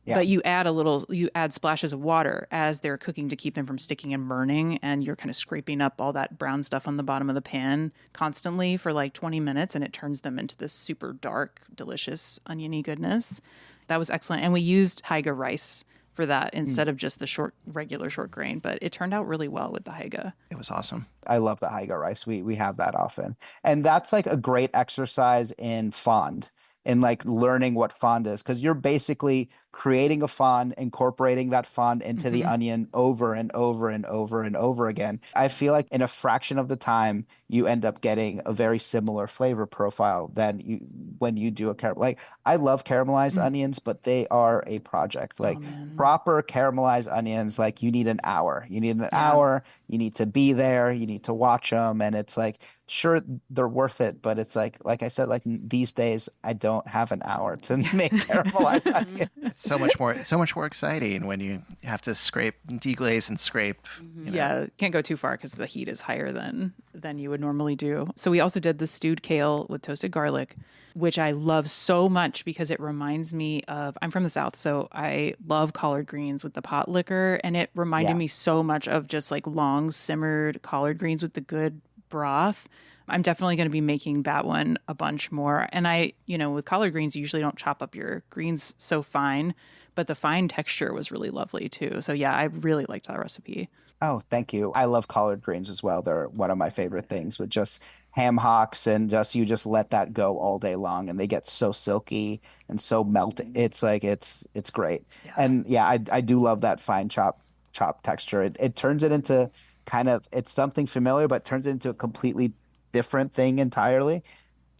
Yeah. But you add splashes of water as they're cooking to keep them from sticking and burning. And you're kind of scraping up all that brown stuff on the bottom of the pan constantly for like 20 minutes. And it turns them into this super dark, delicious, oniony goodness. That was excellent. And we used Haiga rice for that instead of just the regular short grain. But it turned out really well with the Haiga. It was awesome. I love the Haiga rice. We have that often. And that's like a great exercise in fond, in like learning what fond is, because you're basically creating a fond, incorporating that fond into the onion over and over and over and over again. I feel like in a fraction of the time, you end up getting a very similar flavor profile than you when you do a caramel. Like I love caramelized onions, but they are a project. Like proper caramelized onions, like you need an hour. You need an hour. You need to be there. You need to watch them, and it's like sure they're worth it, but it's like I said, like these days I don't have an hour to make caramelized onions. It's so much more exciting when you have to scrape, deglaze, and scrape. You know. Yeah, can't go too far because the heat is higher than you would normally do. So we also did the stewed kale with toasted garlic, which I love so much because it reminds me of I'm from the South, so I love collard greens with the pot liquor, and it reminded Yeah. me so much of just like long simmered collard greens with the good broth. I'm definitely going to be making that one a bunch more. And with collard greens, you usually don't chop up your greens so fine, but the fine texture was really lovely too. So yeah, I really liked that recipe. Oh, thank you. I love collard greens as well. They're one of my favorite things with just ham hocks and just you just let that go all day long and they get so silky and so melty. It's like it's great. And yeah, I do love that fine chop texture. It turns it into kind of it's something familiar, but turns it into a completely different thing entirely.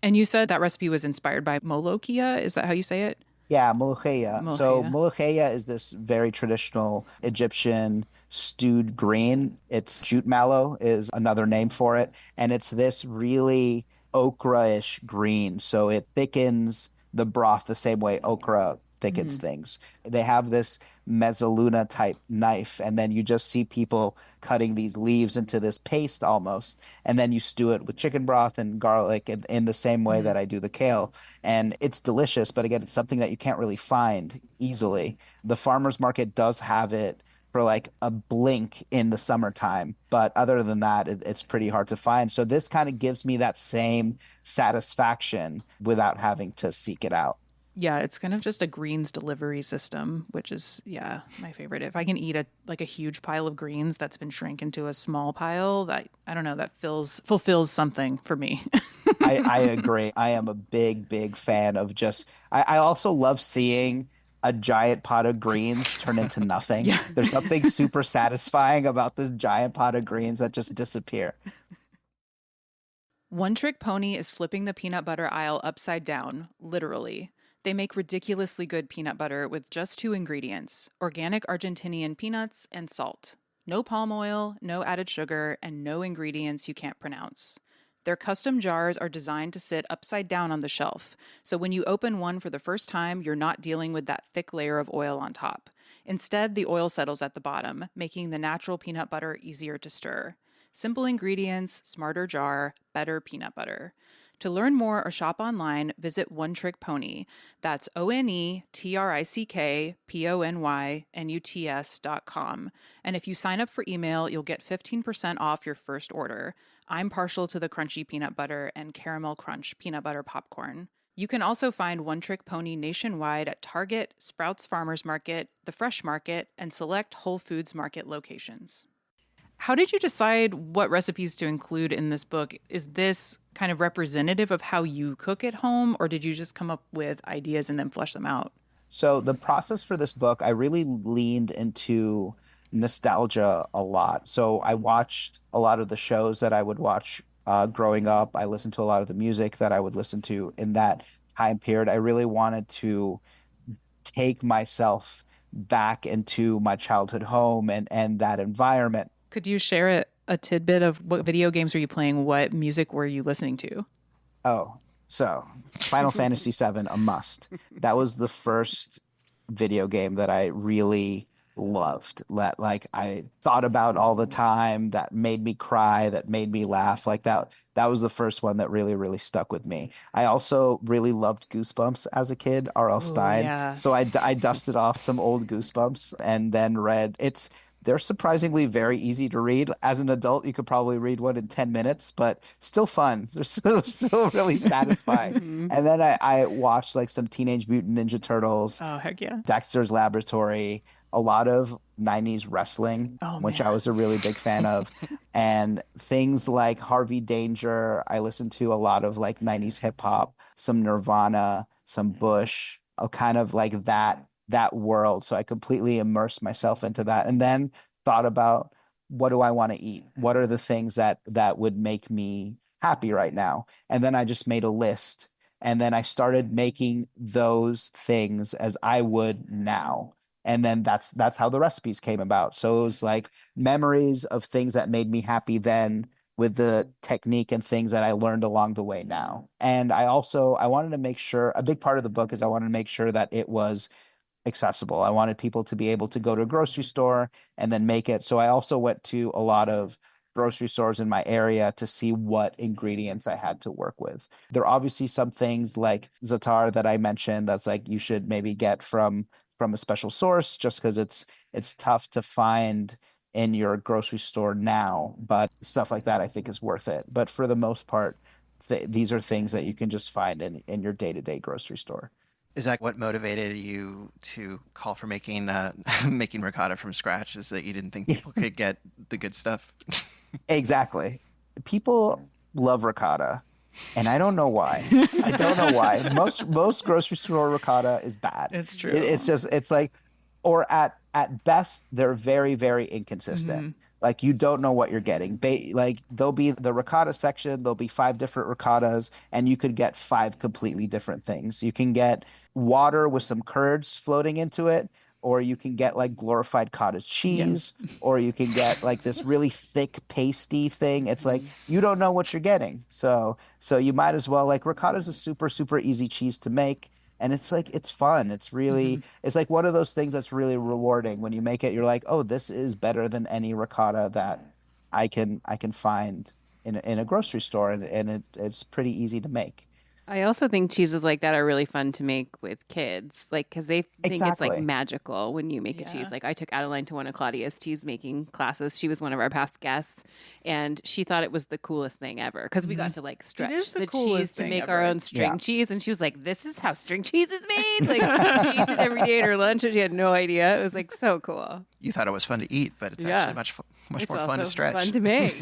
And you said that recipe was inspired by molokhia. Is that how you say it? Yeah, molokhia. So Molokhia. molokhia is this very traditional Egyptian stewed green. It's jute mallow is another name for it, and it's this really okra-ish green. So it thickens the broth the same way okra thickens things. They have this mezzaluna type knife, and then you just see people cutting these leaves into this paste almost, and then you stew it with chicken broth and garlic in the same way that I do the kale. And it's delicious, but again, it's something that you can't really find easily. The farmer's market does have it for like a blink in the summertime, but other than that, it's pretty hard to find. So this kind of gives me that same satisfaction without having to seek it out. Yeah, it's kind of just a greens delivery system, which is my favorite. If I can eat a huge pile of greens that's been shrank into a small pile, that I don't know, that fulfills something for me. I agree. I am a big fan of just I also love seeing a giant pot of greens turn into nothing. Yeah. There's something super satisfying about this giant pot of greens that just disappear. One Trick Pony is flipping the peanut butter aisle upside down, literally. They make ridiculously good peanut butter with just 2 ingredients: organic Argentinian peanuts and salt. No palm oil, no added sugar, and no ingredients you can't pronounce. Their custom jars are designed to sit upside down on the shelf, so when you open one for the first time, you're not dealing with that thick layer of oil on top. Instead, the oil settles at the bottom, making the natural peanut butter easier to stir. Simple ingredients, smarter jar, better peanut butter. To learn more or shop online, visit One Trick Pony. That's OneTrickPonyNuts.com. And if you sign up for email, you'll get 15% off your first order. I'm partial to the crunchy peanut butter and caramel crunch peanut butter popcorn. You can also find One Trick Pony nationwide at Target, Sprouts Farmers Market, The Fresh Market, and select Whole Foods Market locations. How did you decide what recipes to include in this book? Is this kind of representative of how you cook at home, or did you just come up with ideas and then flesh them out? So the process for this book, I really leaned into nostalgia a lot. So I watched a lot of the shows that I would watch growing up. I listened to a lot of the music that I would listen to in that time period. I really wanted to take myself back into my childhood home and that environment. Could you share a tidbit of what video games were you playing? What music were you listening to? Oh, so Final Fantasy VII, a must. That was the first video game that I really loved. Like I thought about all the time, that made me cry, that made me laugh. Like that was the first one that really, really stuck with me. I also really loved Goosebumps as a kid, R.L. Stein. Yeah. So I dusted off some old Goosebumps and then read. They're surprisingly very easy to read. As an adult, you could probably read one in 10 minutes, but still fun. They're still really satisfying. And then I watched like some Teenage Mutant Ninja Turtles, Oh, heck yeah. Dexter's Laboratory, a lot of 90s wrestling, which I was a really big fan of. And things like Harvey Danger. I listened to a lot of like 90s hip hop, some Nirvana, some Bush, kind of like that world. So I completely immersed myself into that and then thought about, what do I want to eat? What are the things that would make me happy right now? And then I just made a list. And then I started making those things as I would now. And then that's how the recipes came about. So it was like memories of things that made me happy then, with the technique and things that I learned along the way now. And I wanted to make sure, a big part of the book is I wanted to make sure that it was accessible. I wanted people to be able to go to a grocery store and then make it. So I also went to a lot of grocery stores in my area to see what ingredients I had to work with. There are obviously some things like za'atar that I mentioned that's like you should maybe get from a special source, just because it's tough to find in your grocery store now, but stuff like that I think is worth it. But for the most part, these are things that you can just find in your day-to-day grocery store. Is that what motivated you to call for making making ricotta from scratch? Is that you didn't think people could get the good stuff? Exactly. People love ricotta, and I don't know why. I don't know why. Most grocery store ricotta is bad. It's true. It's like, or at best, they're very, very inconsistent. Like you don't know what you're getting. Like there'll be the ricotta section, there'll be 5 different ricottas, and you could get 5 completely different things. You can get water with some curds floating into it, or you can get like glorified cottage cheese, or you can get like this really thick pasty thing. It's like you don't know what you're getting. So you might as well, like, ricotta is a super, super easy cheese to make. And it's like, it's fun. It's really, it's like one of those things that's really rewarding when you make it. You're like, oh, this is better than any ricotta that I can find in a grocery store, and it's pretty easy to make. I also think cheeses like that are really fun to make with kids, like because they think it's like magical when you make a cheese. Like I took Adeline to one of Claudia's cheese making classes. She was one of our past guests, and she thought it was the coolest thing ever because we got to like stretch the cheese to make our own string cheese, and she was like, "This is how string cheese is made." Like she eats it every day at her lunch, and she had no idea. It was like so cool. You thought it was fun to eat, but it's actually much more fun to stretch. Fun to make.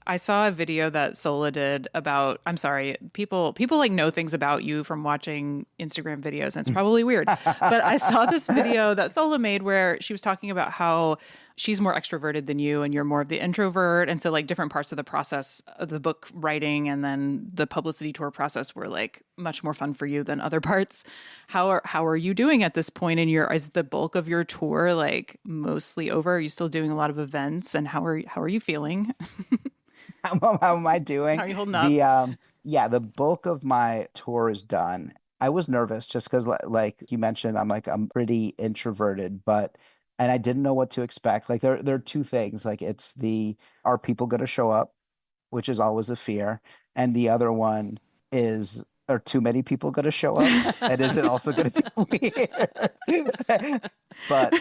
I saw a video that Sola did about, I'm sorry, people like know things about you from watching Instagram videos, and it's probably weird. But I saw this video that Sola made where she was talking about how she's more extroverted than you and you're more of the introvert. And so like different parts of the process of the book writing and then the publicity tour process were like much more fun for you than other parts. How are you doing at this point in is the bulk of your tour like mostly over? Are you still doing a lot of events, and how are you feeling? How am I doing? How are you holding up? The bulk of my tour is done. I was nervous just because, like you mentioned, I'm pretty introverted, but and I didn't know what to expect. Like there are two things. Like it's are people going to show up, which is always a fear, and the other one is, are too many people going to show up, and is it also going to be weird? But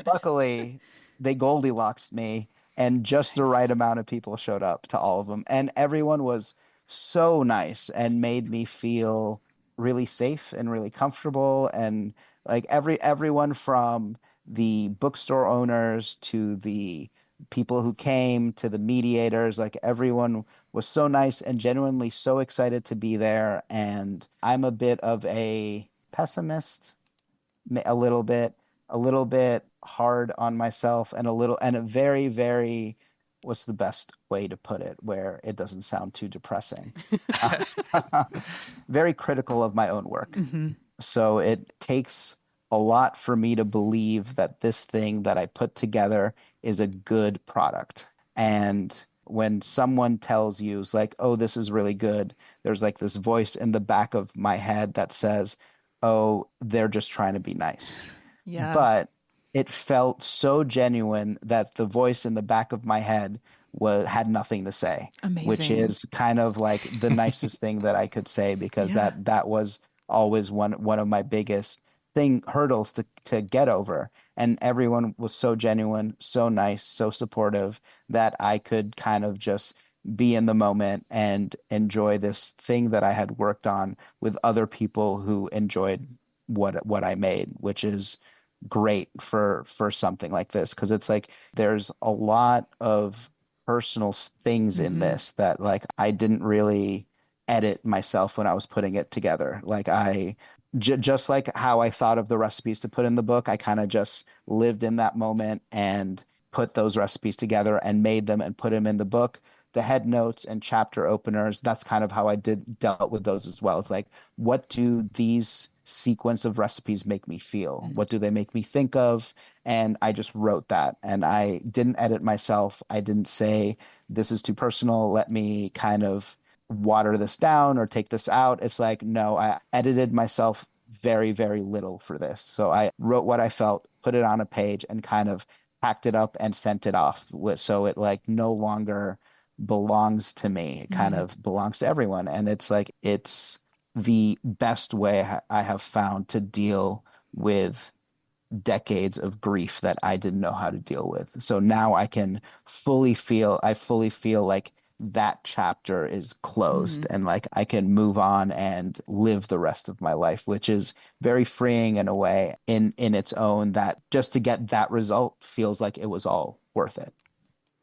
luckily, they Goldilocks me, and just the right amount of people showed up to all of them, and everyone was so nice and made me feel really safe and really comfortable, and like everyone from the bookstore owners to the people who came to the mediators, like everyone was so nice and genuinely so excited to be there. And I'm a bit of a pessimist, a little bit hard on myself, and a very, very, what's the best way to put it where it doesn't sound too depressing? Very critical of my own work. So it takes a lot for me to believe that this thing that I put together is a good product. And when someone tells you, it's like, oh, this is really good, there's like this voice in the back of my head that says, oh, they're just trying to be nice. Yeah. But it felt so genuine that the voice in the back of my head had nothing to say. Amazing. Which is kind of like the nicest thing that I could say, because that was always one of my biggest hurdles to get over. And everyone was so genuine, so nice, so supportive that I could kind of just be in the moment and enjoy this thing that I had worked on with other people who enjoyed what I made, which is great for something like this, because it's like there's a lot of personal things in this that like I didn't really edit myself when I was putting it together. Like just like how I thought of the recipes to put in the book, I kind of just lived in that moment and put those recipes together and made them and put them in the book. The head notes and chapter openers, that's kind of how I dealt with those as well. It's like, what do these sequence of recipes make me feel? What do they make me think of? And I just wrote that, and I didn't edit myself. I didn't say, this is too personal, let me kind of water this down or take this out. It's like, no, I edited myself very, very little for this. So I wrote what I felt, put it on a page, and kind of packed it up and sent it off. So it like no longer belongs to me. It kind of belongs to everyone. And it's like, it's the best way I have found to deal with decades of grief that I didn't know how to deal with. So now I fully feel like that chapter is closed, and like I can move on and live the rest of my life, which is very freeing in a way in its own, that just to get that result feels like it was all worth it.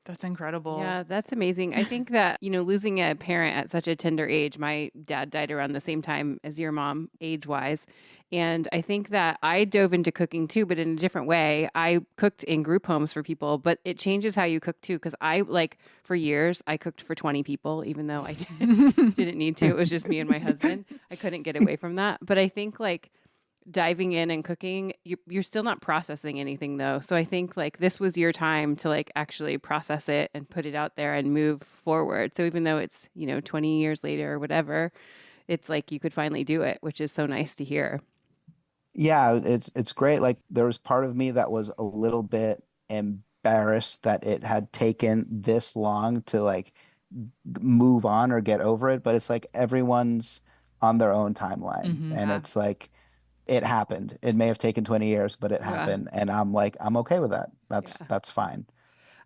That's incredible. Yeah, that's amazing. I think that, losing a parent at such a tender age, my dad died around the same time as your mom, age-wise. And I think that I dove into cooking too, but in a different way. I cooked in group homes for people, but it changes how you cook too. Because for years, I cooked for 20 people, even though I didn't need to. It was just me and my husband. I couldn't get away from that. But I think diving in and cooking, you're still not processing anything though. So I think this was your time to actually process it and put it out there and move forward. So even though it's, 20 years later or whatever, it's like you could finally do it, which is so nice to hear. Yeah, it's great. Like there was part of me that was a little bit embarrassed that it had taken this long to move on or get over it, but it's like everyone's on their own timeline, and it's like it happened. It may have taken 20 years, but it happened. And I'm okay with that. That's fine.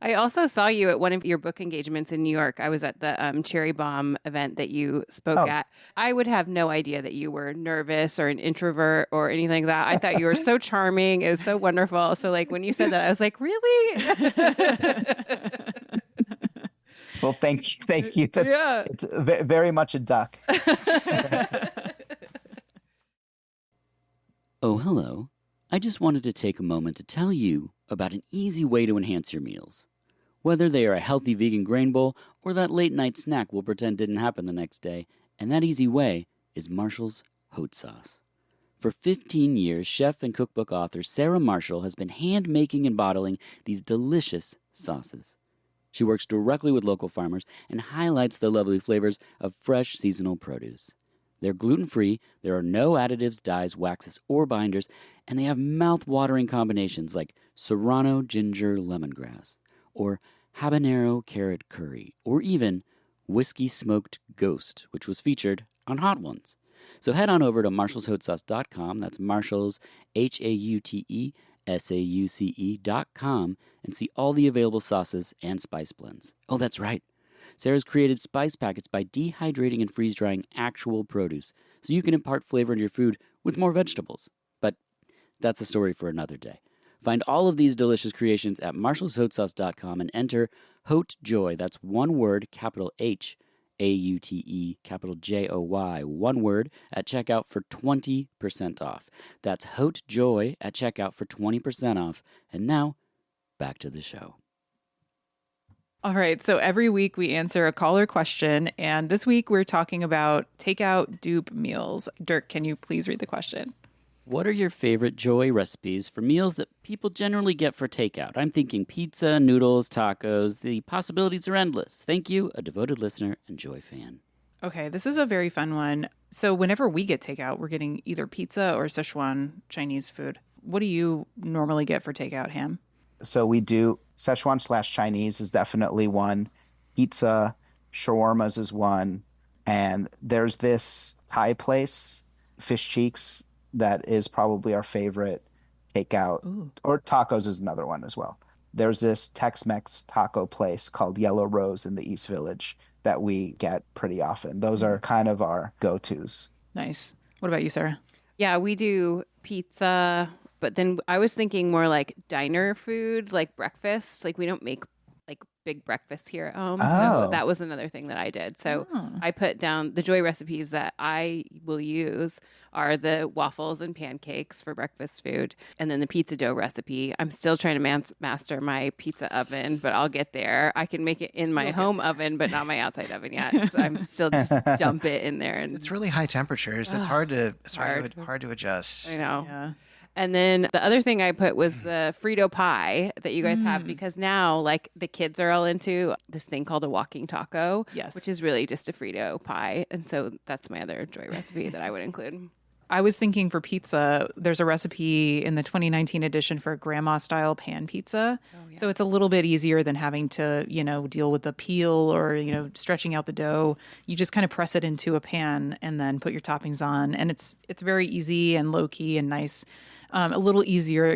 I also saw you at one of your book engagements in New York. I was at the Cherry Bomb event that you spoke at. I would have no idea that you were nervous or an introvert or anything like that. I thought you were so charming. It was so wonderful. So when you said that, I was like, really? Well, thank you. It's very much a duck. Oh, hello. I just wanted to take a moment to tell you about an easy way to enhance your meals. Whether they are a healthy vegan grain bowl or that late night snack we'll pretend didn't happen the next day, and that easy way is Marshall's Hot Sauce. For 15 years, chef and cookbook author Sarah Marshall has been hand-making and bottling these delicious sauces. She works directly with local farmers and highlights the lovely flavors of fresh seasonal produce. They're gluten-free, there are no additives, dyes, waxes, or binders, and they have mouth-watering combinations like serrano ginger lemongrass, or habanero carrot curry, or even whiskey smoked ghost, which was featured on Hot Ones. So head on over to marshallshotsauce.com, that's Marshalls, HAUTESAUCE.com, and see all the available sauces and spice blends. Oh, that's right. Sarah's created spice packets by dehydrating and freeze-drying actual produce, so you can impart flavor into your food with more vegetables. But that's a story for another day. Find all of these delicious creations at marshallshotsauce.com and enter HOTJOY, that's one word, capital H, AUTE, capital JOY, one word, at checkout for 20% off. That's HOTJOY at checkout for 20% off. And now, back to the show. All right. So every week we answer a caller question. And this week we're talking about takeout dupe meals. Dirk, can you please read the question? What are your favorite Joy recipes for meals that people generally get for takeout? I'm thinking pizza, noodles, tacos. The possibilities are endless. Thank you, a devoted listener and Joy fan. Okay, this is a very fun one. So whenever we get takeout, we're getting either pizza or Sichuan Chinese food. What do you normally get for takeout, Ham? So we do Szechuan/Chinese is definitely one. Pizza, shawarmas is one. And there's this Thai place, Fish Cheeks, that is probably our favorite takeout. Ooh. Or tacos is another one as well. There's this Tex-Mex taco place called Yellow Rose in the East Village that we get pretty often. Those are kind of our go-tos. Nice. What about you, Sarah? Yeah, we do pizza, but then I was thinking more like diner food, like breakfast. Like we don't make like big breakfast here at home. Oh. So that was another thing that I did. So I put down the Joy recipes that I will use are the waffles and pancakes for breakfast food. And then the pizza dough recipe. I'm still trying to master my pizza oven, but I'll get there. I can make it in my home oven, but not my outside oven yet. So I'm still just dump it in there. And It's really high temperatures. It's hard to adjust. I know. Yeah. And then the other thing I put was the Frito pie that you guys have, because now like the kids are all into this thing called a walking taco, Yes. which is really just a Frito pie. And so that's my other Joy recipe that I would include. I was thinking for pizza, there's a recipe in the 2019 edition for grandma style pan pizza. So it's a little bit easier than having to, deal with the peel or, stretching out the dough. You just kind of press it into a pan and then put your toppings on. And it's very easy and low key and nice. A little easier,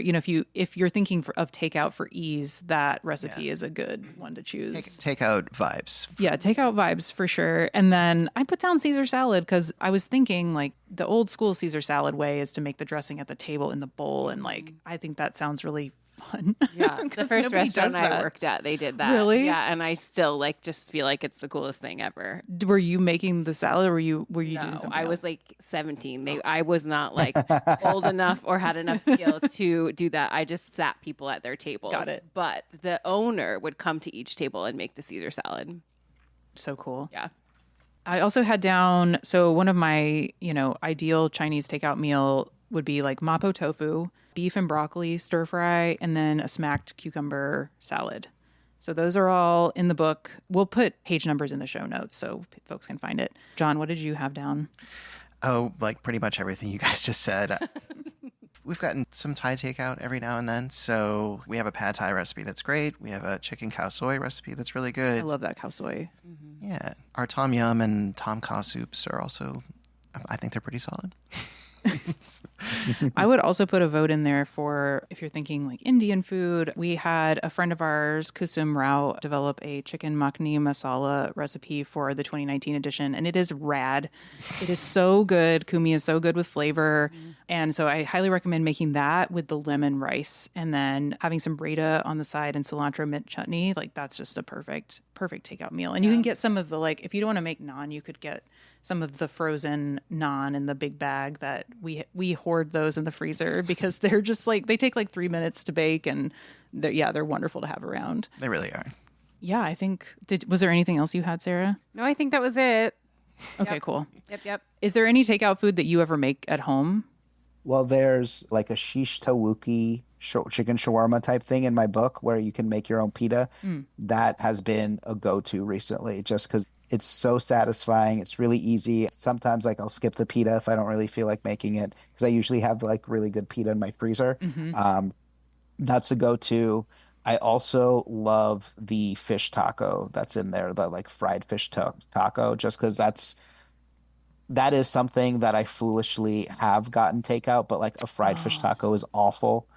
if you're thinking of takeout for ease, that recipe is a good one to choose. Takeout vibes. Yeah, takeout vibes for sure. And then I put down Caesar salad because I was thinking like the old school Caesar salad way is to make the dressing at the table in the bowl. And like, I think that sounds really fun. Yeah, the 'Cause first nobody restaurant does I that. worked at, they did that. Really? Yeah, and I still like just feel like it's the coolest thing ever. Were you making the salad or were you doing No, something I else? was like 17. I was not like old enough or had enough skill to do that. I just sat people at their tables. Got it. But the owner would come to each table and make the Caesar salad. So cool. Yeah. I also had down, so one of my, ideal Chinese takeout meal would be like Mapo Tofu, beef and broccoli stir fry, and then a smacked cucumber salad. So those are all in the book. We'll put page numbers in the show notes so folks can find it. John, what did you have down? Oh, like pretty much everything you guys just said. We've gotten some Thai takeout every now and then. So we have a pad Thai recipe that's great. We have a chicken khao soi recipe that's really good. I love that khao soi. Yeah. Our tom yum and tom kha soups are also, I think they're pretty solid. I would also put a vote in there for if you're thinking like Indian food. We had a friend of ours, Kusum Rao, develop a chicken Makhini Masala recipe for the 2019 edition, and it is rad. It is so good. Kumi is so good with flavor. And so I highly recommend making that with the lemon rice and then having some raita on the side and cilantro mint chutney. Like that's just a perfect takeout meal. And you can get some of the, like, if you don't want to make naan, you could get some of the frozen naan in the big bag that we hoard those in the freezer because they're just like, they take like 3 minutes to bake and they're wonderful to have around. They really are. Yeah, I think, was there anything else you had, Sarah? No, I think that was it. Okay, cool. Yep. Is there any takeout food that you ever make at home? Well, there's like a shish tawuki chicken shawarma type thing in my book where you can make your own pita. That has been a go-to recently just because it's so satisfying. It's really easy. Sometimes like I'll skip the pita if I don't really feel like making it because I usually have like really good pita in my freezer. That's a go-to. I also love the fish taco that's in there, the like fried fish taco, just because that is something that I foolishly have gotten takeout, but like a fried fish Oh, taco is awful.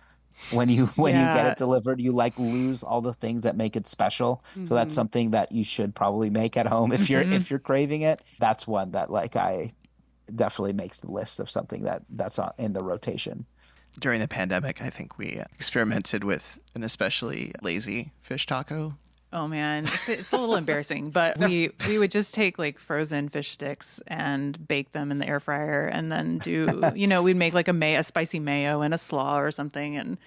When you get yeah. it delivered, you like lose all the things that make it special. So that's Mm-hmm. something that you should probably make at home if you're Hmm. if you're craving it. That's one that like I definitely makes the list of something that's in the rotation. During the pandemic, I think we experimented with an especially lazy fish taco. Oh man, it's a little embarrassing, but we would just take like frozen fish sticks and bake them in the air fryer, and then we'd make like a spicy mayo and a slaw or something, and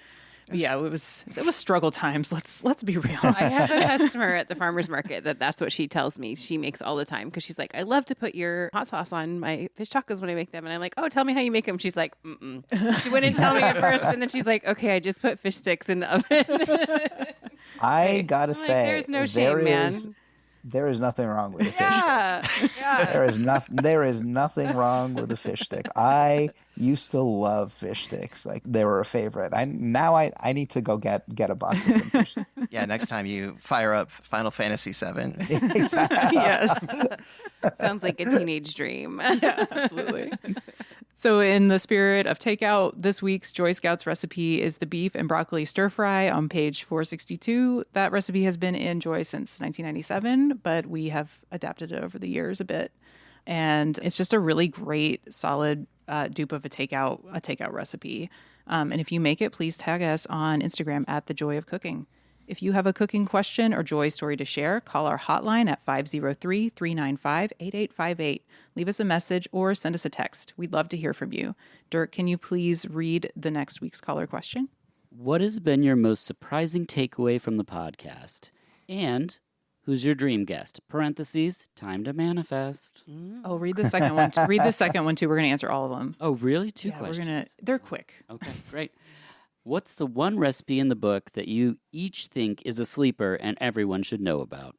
yeah, it was struggle times. Let's be real. I have a customer at the farmer's market that's what she tells me she makes all the time because she's like, I love to put your hot sauce on my fish tacos when I make them. And I'm like, oh, tell me how you make them. She's like, mm-mm. She wouldn't tell me at first. And then she's like, okay, I just put fish sticks in the oven. I gotta I'm like, say, there's no shame, man. there is nothing wrong with a fish stick. Yeah. Yeah. There is nothing wrong with a fish stick. I used to love fish sticks. Like they were a favorite. I need to go get a box of some fish. Yeah, next time you fire up Final Fantasy VII. Exactly. Yes. Sounds like a teenage dream. Yeah, absolutely. So, in the spirit of takeout, this week's Joy Scouts recipe is the beef and broccoli stir fry on page 462. That recipe has been in Joy since 1997, but we have adapted it over the years a bit. And it's just a really great, solid dupe of a takeout recipe. And if you make it, please tag us on Instagram at The Joy of Cooking. If you have a cooking question or joy story to share, call our hotline at 503-395-8858. Leave us a message or send us a text. We'd love to hear from you. Dirk, can you please read the next week's caller question? What has been your most surprising takeaway from the podcast? And who's your dream guest? Parentheses, time to manifest. Oh, read the second one. Read the second one too. We're going to answer all of them. Oh, really? Two Yeah, questions. they're quick. Okay, great. What's the one recipe in the book that you each think is a sleeper and everyone should know about?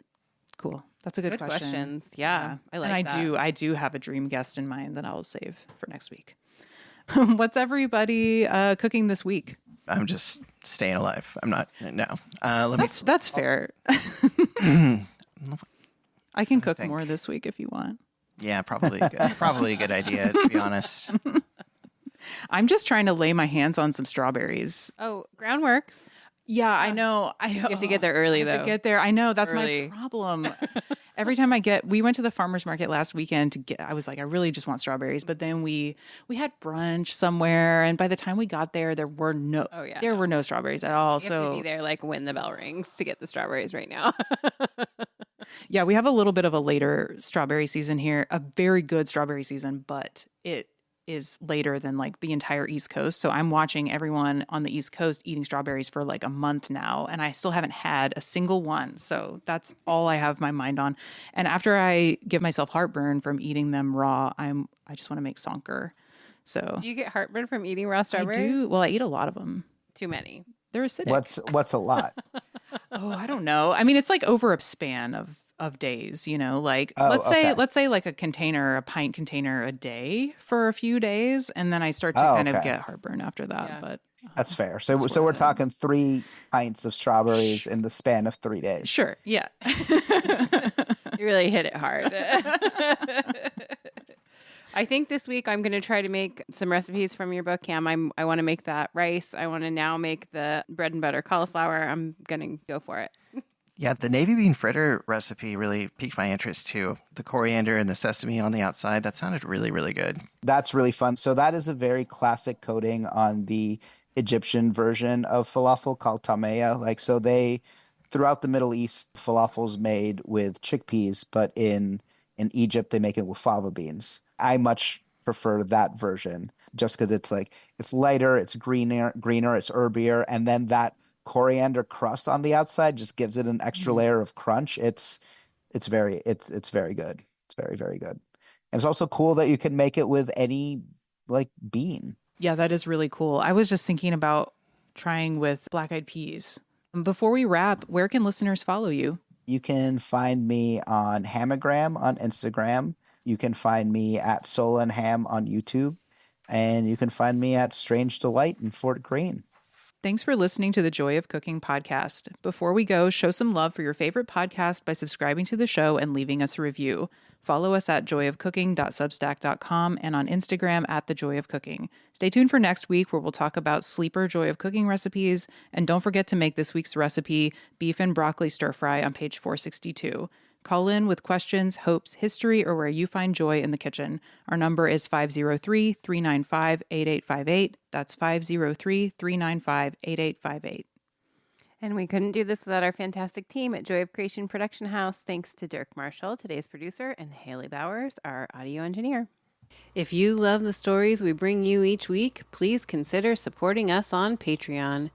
Cool. That's a good question. questions. Yeah. I like and that. I do have a dream guest in mind that I'll save for next week. What's everybody cooking this week? I'm just staying alive. I'm not. No. That's fair. I can cook more this week if you want. Yeah, probably a good idea, to be honest. I'm just trying to lay my hands on some strawberries. Oh, groundworks. Yeah, I know. You have to get there early, To though. get there, I know that's Early. my problem. Every time we went to the farmer's market last weekend I was like, I really just want strawberries. But then we had brunch somewhere, and by the time we got there, there were no strawberries at all. You have to be there like when the bell rings to get the strawberries right now. Yeah, we have a little bit of a later strawberry season here, a very good strawberry season, but it is later than like the entire East Coast. So I'm watching everyone on the East Coast eating strawberries for like a month now, and I still haven't had a single one. So that's all I have my mind on. And after I give myself heartburn from eating them raw, I just want to make sonker. So Do you get heartburn from eating raw I strawberries? do. Well, I eat a lot of them. Too many. They're acidic. What's a lot? Oh, I don't know. I mean, it's like over a span of days, like Oh, let's say like a pint container a day for a few days, and then I start to kind of okay. get heartburn after that. Yeah. But That's fair. So That's we're worth it. talking 3 pints of strawberries in the span of 3 days. sure, yeah. You really hit it hard. I think this week I'm going to try to make some recipes from your book, Cam. I want to make that rice. I want to now make the bread and butter cauliflower. I'm going to go for it. Yeah, the navy bean fritter recipe really piqued my interest too. The coriander and the sesame on the outside, that sounded really, really good. That's really fun. So that is a very classic coating on the Egyptian version of falafel called tameya. Like, so throughout the Middle East, falafel's made with chickpeas, but in Egypt, they make it with fava beans. I much prefer that version just because it's lighter, it's greener, it's herbier, and then that coriander crust on the outside just gives it an extra layer of crunch. It's very good. It's very, very good. And it's also cool that you can make it with any like bean. Yeah, that is really cool. I was just thinking about trying with black-eyed peas. Before we wrap, where can listeners follow you? You can find me on Hamagram on Instagram. You can find me at Soul and Ham on YouTube. And you can find me at Strange Delight in Fort Greene. Thanks for listening to the Joy of Cooking podcast. Before we go, show some love for your favorite podcast by subscribing to the show and leaving us a review. Follow us at joyofcooking.substack.com and on Instagram at The Joy of Cooking. Stay tuned for next week where we'll talk about sleeper Joy of Cooking recipes. And don't forget to make this week's recipe, beef and broccoli stir fry, on page 462. Call in with questions, hopes, history, or where you find joy in the kitchen. Our number is 503-395-8858. That's 503-395-8858. And we couldn't do this without our fantastic team at Joy of Creation Production House. Thanks to Dirk Marshall, today's producer, and Haley Bowers, our audio engineer. If you love the stories we bring you each week, please consider supporting us on Patreon.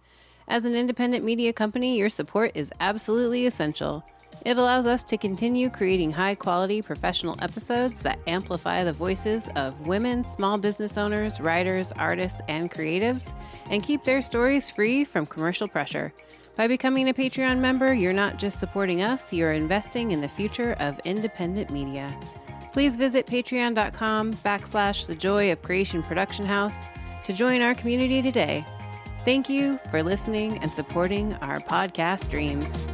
As an independent media company, your support is absolutely essential. It allows us to continue creating high-quality professional episodes that amplify the voices of women, small business owners, writers, artists, and creatives, and keep their stories free from commercial pressure. By becoming a Patreon member, you're not just supporting us, you're investing in the future of independent media. Please visit patreon.com/The Joy of Creation Production House to join our community today. Thank you for listening and supporting our podcast dreams.